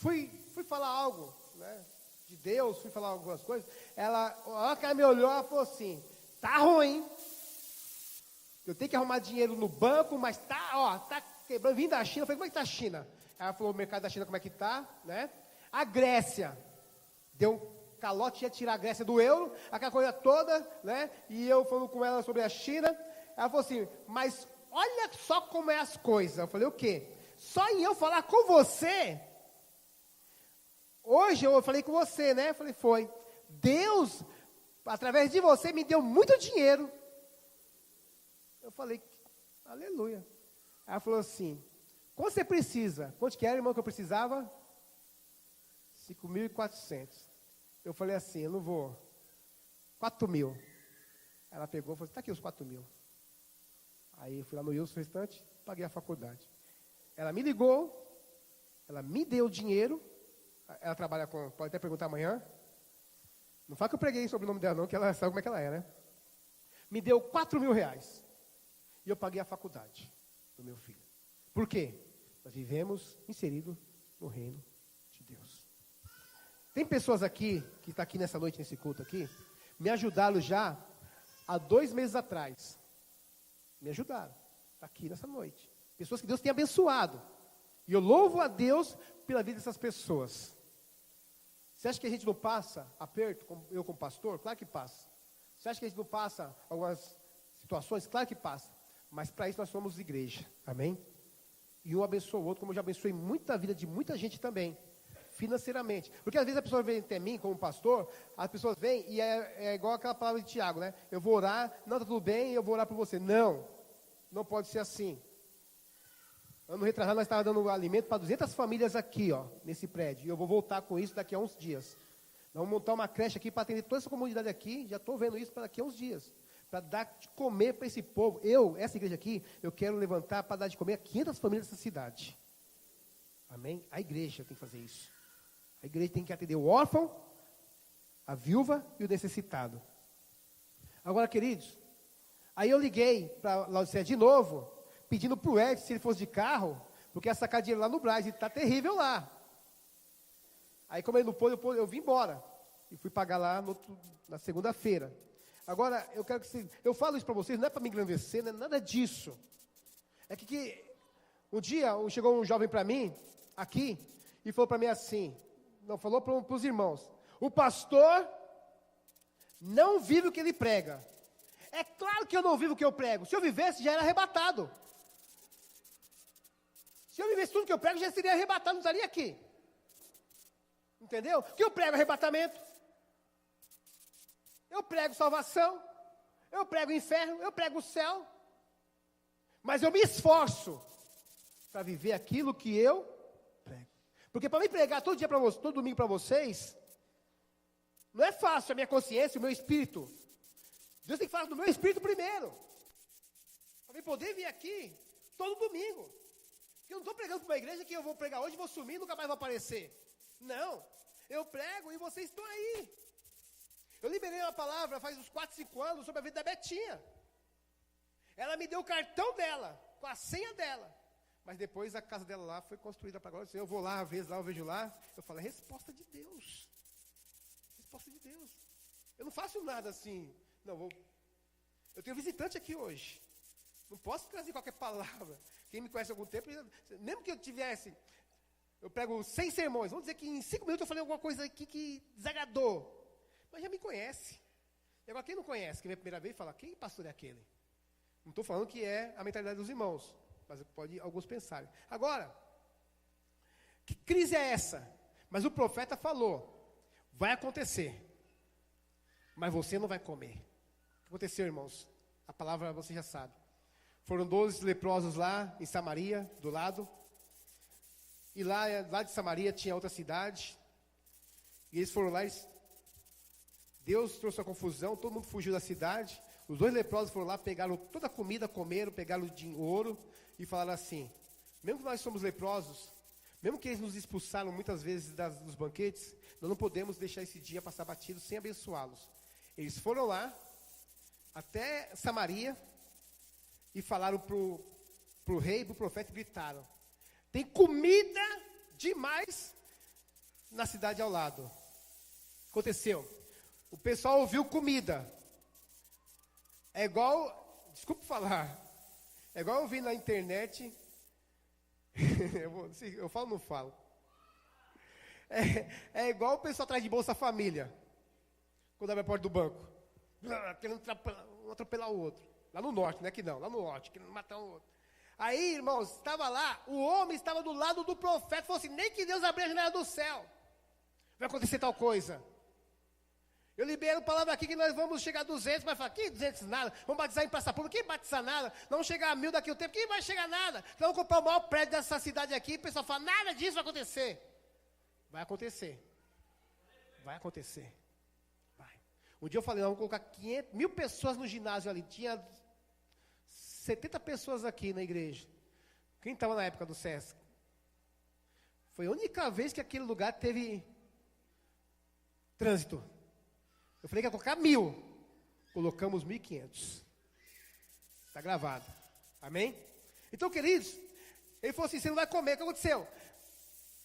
fui falar algo, né? De Deus, fui falar algumas coisas. A hora que ela me olhou, ela falou assim, tá ruim. Eu tenho que arrumar dinheiro no banco, mas tá quebrando, vindo da China. Eu falei, como é que tá a China? Ela falou, o mercado da China como é que tá, né? A Grécia, deu calote, ia tirar a Grécia do euro, aquela coisa toda, né? E eu falando com ela sobre a China. Ela falou assim, mas olha só como é as coisas. Eu falei, o quê? Só em eu falar com você, hoje eu falei com você, né? Eu falei, foi. Deus, através de você, me deu muito dinheiro. Eu falei, aleluia. Ela falou assim, quanto você precisa? Quanto que era, irmão, que eu precisava? 5.400. Eu falei assim, eu não vou. 4.000. Ela pegou e falou, tá aqui os 4.000. Aí eu fui lá no Wilson Restante, paguei a faculdade. Ela me ligou, ela me deu dinheiro. Ela trabalha com, pode até perguntar amanhã. Não fala que eu preguei sobre o nome dela não, que ela sabe como é que ela é, né? Me deu 4.000 reais. E eu paguei a faculdade do meu filho. Por quê? Nós vivemos inseridos no reino de Deus. Tem pessoas aqui, que estão aqui nessa noite, nesse culto aqui, me ajudaram já há 2 meses atrás. Me ajudaram. Está aqui nessa noite. Pessoas que Deus tem abençoado. E eu louvo a Deus pela vida dessas pessoas. Você acha que a gente não passa aperto, eu como pastor? Claro que passa. Você acha que a gente não passa algumas situações? Claro que passa. Mas para isso nós somos igreja. Amém? E um abençoa o outro, como eu já abençoei muita vida de muita gente também. Financeiramente. Porque às vezes a pessoa vem até mim como pastor, as pessoas vêm e é igual aquela palavra de Tiago, né? Eu vou orar, não, está tudo bem, eu vou orar por você. Não, não pode ser assim. Ano retrasado nós estávamos dando alimento para 200 famílias aqui, ó, nesse prédio. E eu vou voltar com isso daqui a uns dias. Nós vamos montar uma creche aqui para atender toda essa comunidade aqui. Já estou vendo isso para daqui a uns dias. Para dar de comer para esse povo. Essa igreja aqui, eu quero levantar para dar de comer a 500 famílias dessa cidade. Amém? A igreja tem que fazer isso. A igreja tem que atender o órfão, a viúva e o necessitado. Agora, queridos, aí eu liguei para Laudicea de novo, pedindo para o Edson, se ele fosse de carro, porque ia sacar dinheiro lá no Brás, e está terrível lá. Aí, como ele não pôde, eu vim embora. E fui pagar lá na segunda-feira. Agora, eu quero que vocês... Eu falo isso para vocês, não é para me engrandecer, não é nada disso. É que um dia chegou um jovem para mim, aqui, e falou para mim assim, não, falou para os irmãos, o pastor não vive o que ele prega. É claro que eu não vivo o que eu prego. Se eu vivesse, já era arrebatado. Se eu vivesse tudo que eu prego, já seria arrebatado, não estaria aqui. Entendeu? Que eu prego arrebatamento. Eu prego salvação. Eu prego inferno. Eu prego o céu. Mas eu me esforço para viver aquilo que eu prego. Porque para me pregar todo dia para vocês, todo domingo para vocês, não é fácil a minha consciência, o meu espírito. Deus tem que falar do meu espírito primeiro. Para eu poder vir aqui todo domingo. Porque eu não estou pregando para uma igreja que eu vou pregar hoje, vou sumir e nunca mais vou aparecer. Não. Eu prego e vocês estão aí. Eu liberei uma palavra faz uns 4, 5 anos sobre a vida da Betinha. Ela me deu o cartão dela, com a senha dela. Mas depois a casa dela lá foi construída para agora. Eu vou lá, às vezes lá, eu vejo lá. Eu falo, é resposta de Deus. Resposta de Deus. Eu não faço nada assim. Não, eu tenho visitante aqui hoje. Não posso trazer qualquer palavra. Quem me conhece há algum tempo, mesmo que eu tivesse, eu prego 100 sermões. Vamos dizer que em 5 minutos eu falei alguma coisa aqui que desagradou. Mas já me conhece. E agora quem não conhece, que vem a primeira vez, fala, quem pastor é aquele? Não estou falando que é a mentalidade dos irmãos. Mas pode alguns pensarem. Agora, que crise é essa? Mas o profeta falou, vai acontecer. Mas você não vai comer. O que aconteceu, irmãos? A palavra você já sabe. Foram 12 leprosos lá em Samaria, do lado. E lá de Samaria tinha outra cidade. E eles foram lá, Deus trouxe a confusão, todo mundo fugiu da cidade. Os 2 leprosos foram lá, pegaram toda a comida, comeram, pegaram ouro e falaram assim: mesmo que nós somos leprosos, mesmo que eles nos expulsaram muitas vezes dos banquetes, nós não podemos deixar esse dia passar batido sem abençoá-los. Eles foram lá, até Samaria, e falaram para o rei e para o profeta, e gritaram: tem comida demais na cidade ao lado. Aconteceu. O pessoal ouviu comida. É igual, desculpa falar, é igual eu vi na internet, eu falo ou não falo? É igual o pessoal atrás de Bolsa Família, quando abre a porta do banco, querendo atropelar o outro. Lá no norte, não é que não, lá no norte, querendo matar o outro. Aí, irmãos, estava lá, o homem estava do lado do profeta, falou assim: nem que Deus abrir a janela do céu, vai acontecer tal coisa. Eu libero palavra aqui que nós vamos chegar a 200, mas fala: que 200 nada, vamos batizar em Praça Pública, quem batizar nada, não vamos chegar a 1000 daqui a um tempo, quem vai chegar nada, então vamos comprar o maior prédio dessa cidade aqui, e o pessoal fala: nada disso vai acontecer. Vai acontecer. Vai acontecer. Vai. Um dia eu falei: não, vamos colocar 1000 pessoas no ginásio ali, tinha 70 pessoas aqui na igreja. Quem estava na época do Sesc? Foi a única vez que aquele lugar teve trânsito. Eu falei que ia colocar 1000. Colocamos 1500. Está gravado. Amém? Então, queridos, ele falou assim: você não vai comer. O que aconteceu?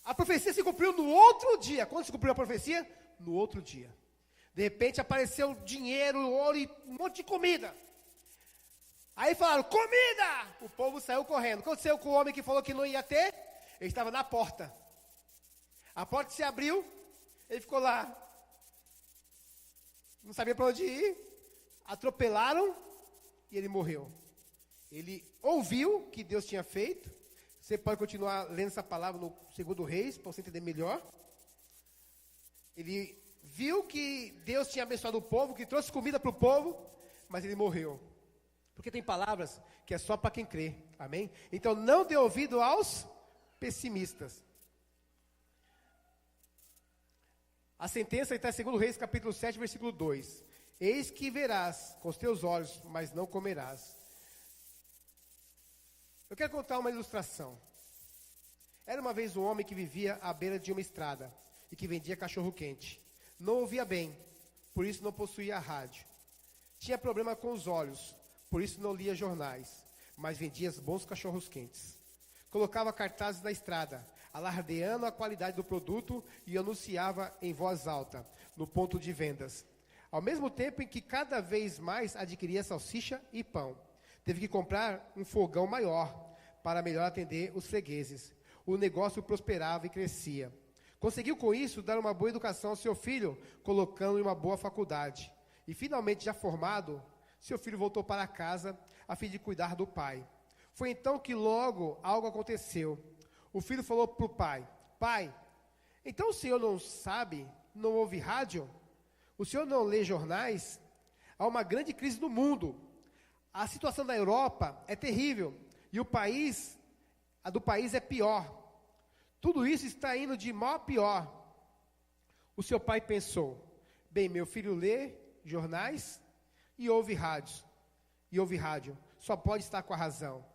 A profecia se cumpriu no outro dia. Quando se cumpriu a profecia? No outro dia. De repente apareceu dinheiro, ouro e um monte de comida. Aí falaram: comida! O povo saiu correndo. O que aconteceu com o homem que falou que não ia ter? Ele estava na porta. A porta se abriu, ele ficou lá. Não sabia para onde ir. Atropelaram e ele morreu. Ele ouviu que Deus tinha feito. Você pode continuar lendo essa palavra no 2 Reis, para você entender melhor. Ele viu que Deus tinha abençoado o povo, que trouxe comida para o povo, mas ele morreu. Porque tem palavras que é só para quem crê. Amém? Então não dê ouvido aos pessimistas. A sentença está em 2 Reis, capítulo 7, versículo 2. Eis que verás com os teus olhos, mas não comerás. Eu quero contar uma ilustração. Era uma vez um homem que vivia à beira de uma estrada e que vendia cachorro-quente. Não ouvia bem, por isso não possuía rádio. Tinha problema com os olhos, por isso não lia jornais, mas vendia bons cachorros-quentes. Colocava cartazes na estrada, alardeando a qualidade do produto e anunciava em voz alta, no ponto de vendas. Ao mesmo tempo em que cada vez mais adquiria salsicha e pão. Teve que comprar um fogão maior para melhor atender os fregueses. O negócio prosperava e crescia. Conseguiu com isso dar uma boa educação ao seu filho, colocando em uma boa faculdade. E finalmente já formado, seu filho voltou para casa a fim de cuidar do pai. Foi então que logo algo aconteceu. O filho falou para o pai: pai, então o senhor não sabe, não ouve rádio? O senhor não lê jornais? Há uma grande crise no mundo. A situação da Europa é terrível e a do país é pior. Tudo isso está indo de mal a pior. O seu pai pensou: bem, meu filho lê jornais e ouve rádio. Só pode estar com a razão.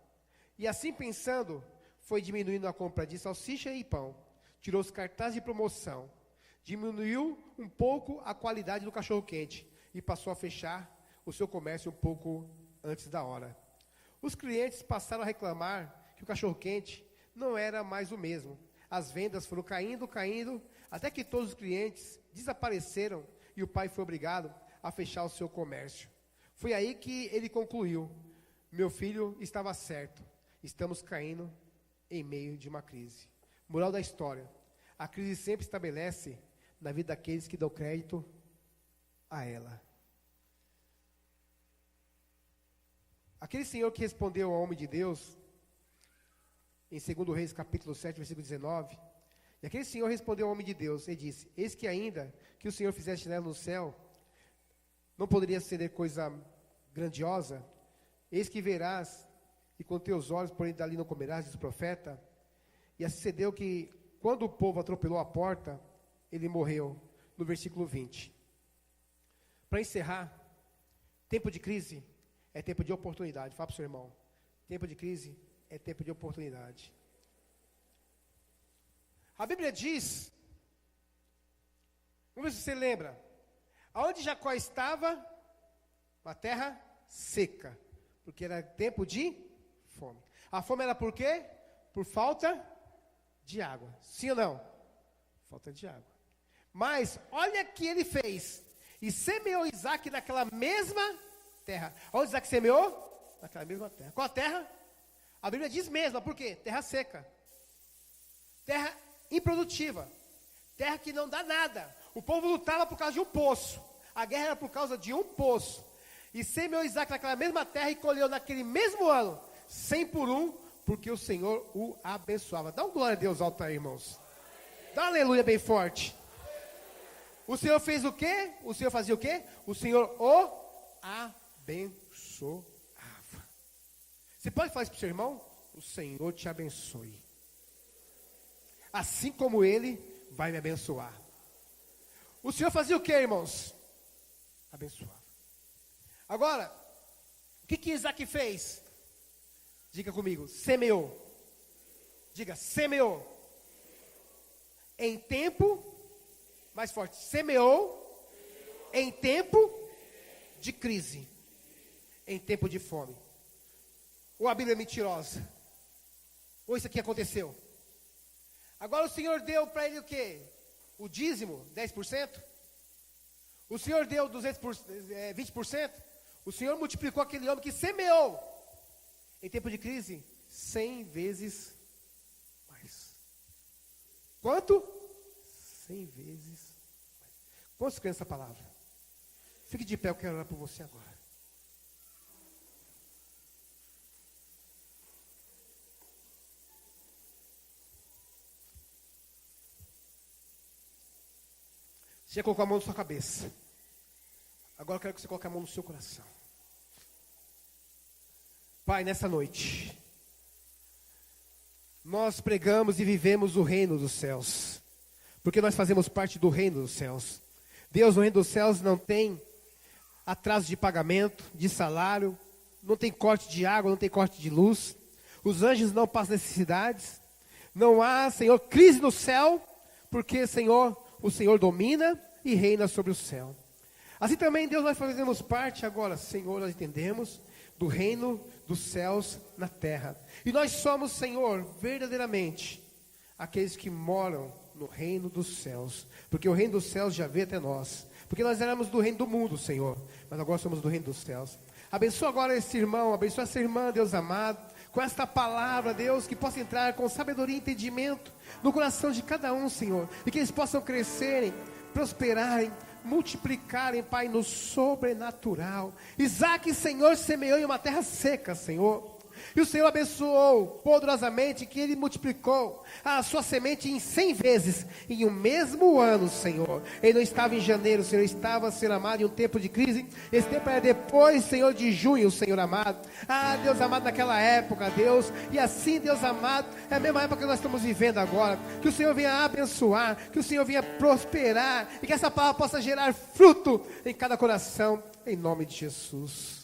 E assim pensando, foi diminuindo a compra de salsicha e pão. Tirou os cartazes de promoção. Diminuiu um pouco a qualidade do cachorro-quente e passou a fechar o seu comércio um pouco antes da hora. Os clientes passaram a reclamar que o cachorro-quente não era mais o mesmo. As vendas foram caindo, até que todos os clientes desapareceram e o pai foi obrigado a fechar o seu comércio. Foi aí que ele concluiu: meu filho estava certo, estamos caindo em meio de uma crise. Moral da história: a crise sempre estabelece na vida daqueles que dão crédito a ela. Aquele senhor que respondeu ao homem de Deus, em 2 Reis, capítulo 7, versículo 19, e aquele senhor respondeu ao homem de Deus e disse: eis que ainda que o Senhor fizesse nela no céu, não poderia ser coisa grandiosa? Eis que verás, e com teus olhos, porém dali não comerás, diz o profeta. E assim sucedeu que, quando o povo atropelou a porta, ele morreu, no versículo 20. Para encerrar, tempo de crise é tempo de oportunidade. Fala para o seu irmão, tempo de crise é tempo de oportunidade. A Bíblia diz, vamos ver se você lembra, aonde Jacó estava, uma terra seca, porque era tempo de fome. A fome era por quê? Por falta de água. Sim ou não? Falta de água. Mas, olha o que ele fez. E semeou Isaac naquela mesma terra. Onde Isaac semeou? Naquela mesma terra. Qual a terra? A Bíblia diz mesmo, por quê? Terra seca. Terra improdutiva. Terra que não dá nada. O povo lutava por causa de um poço. A guerra era por causa de um poço. E semeou Isaac naquela mesma terra e colheu naquele mesmo ano, 100 por um, porque o Senhor o abençoava. Dá um glória a Deus alto aí, irmãos. Dá um aleluia bem forte. O Senhor fez o quê? O Senhor fazia o quê? O Senhor o abençoava. Você pode falar isso para o seu irmão? O Senhor te abençoe. Assim como Ele vai me abençoar. O Senhor fazia o quê, irmãos? Abençoava. Agora, o que Isaac fez? Diga comigo, semeou. Diga, semeou. Em tempo, mais forte, semeou em tempo de crise, em tempo de fome. Ou a Bíblia é mentirosa? Ou isso aqui aconteceu? Agora o Senhor deu para ele o quê? O dízimo, 10%? O Senhor deu 20%? O Senhor multiplicou aquele homem que semeou em tempo de crise 100 vezes mais. Quanto? 100 vezes mais. Quantos creem nessa palavra? Fique de pé, eu quero orar por você agora. Você já colocou a mão na sua cabeça. Agora eu quero que você coloque a mão no seu coração. Pai, nessa noite, nós pregamos e vivemos o reino dos céus, porque nós fazemos parte do reino dos céus. Deus, no reino dos céus, não tem atraso de pagamento, de salário, não tem corte de água, não tem corte de luz. Os anjos não passam necessidades. Não há, Senhor, crise no céu, porque, Senhor, o Senhor domina e reina sobre o céu. Assim também, Deus, nós fazemos parte agora, Senhor, nós entendemos do reino dos céus na terra. E nós somos, Senhor, verdadeiramente, aqueles que moram no reino dos céus. Porque o reino dos céus já veio até nós. Porque nós éramos do reino do mundo, Senhor. Mas agora somos do reino dos céus. Abençoa agora esse irmão, abençoa essa irmã, Deus amado. Com esta palavra, Deus, que possa entrar com sabedoria e entendimento no coração de cada um, Senhor. E que eles possam crescerem, prosperarem, multiplicarem, Pai, no sobrenatural. Isaac, Senhor, semeou em uma terra seca, Senhor. E o Senhor abençoou poderosamente, que Ele multiplicou a sua semente em 100 vezes, em um mesmo ano, Senhor. Ele não estava em janeiro, Senhor, estava, Senhor amado, em um tempo de crise. Esse tempo era depois, Senhor, de junho, Senhor amado. Ah, Deus amado, naquela época, Deus. E assim, Deus amado, é a mesma época que nós estamos vivendo agora. Que o Senhor venha abençoar, que o Senhor venha prosperar, e que essa palavra possa gerar fruto em cada coração, em nome de Jesus.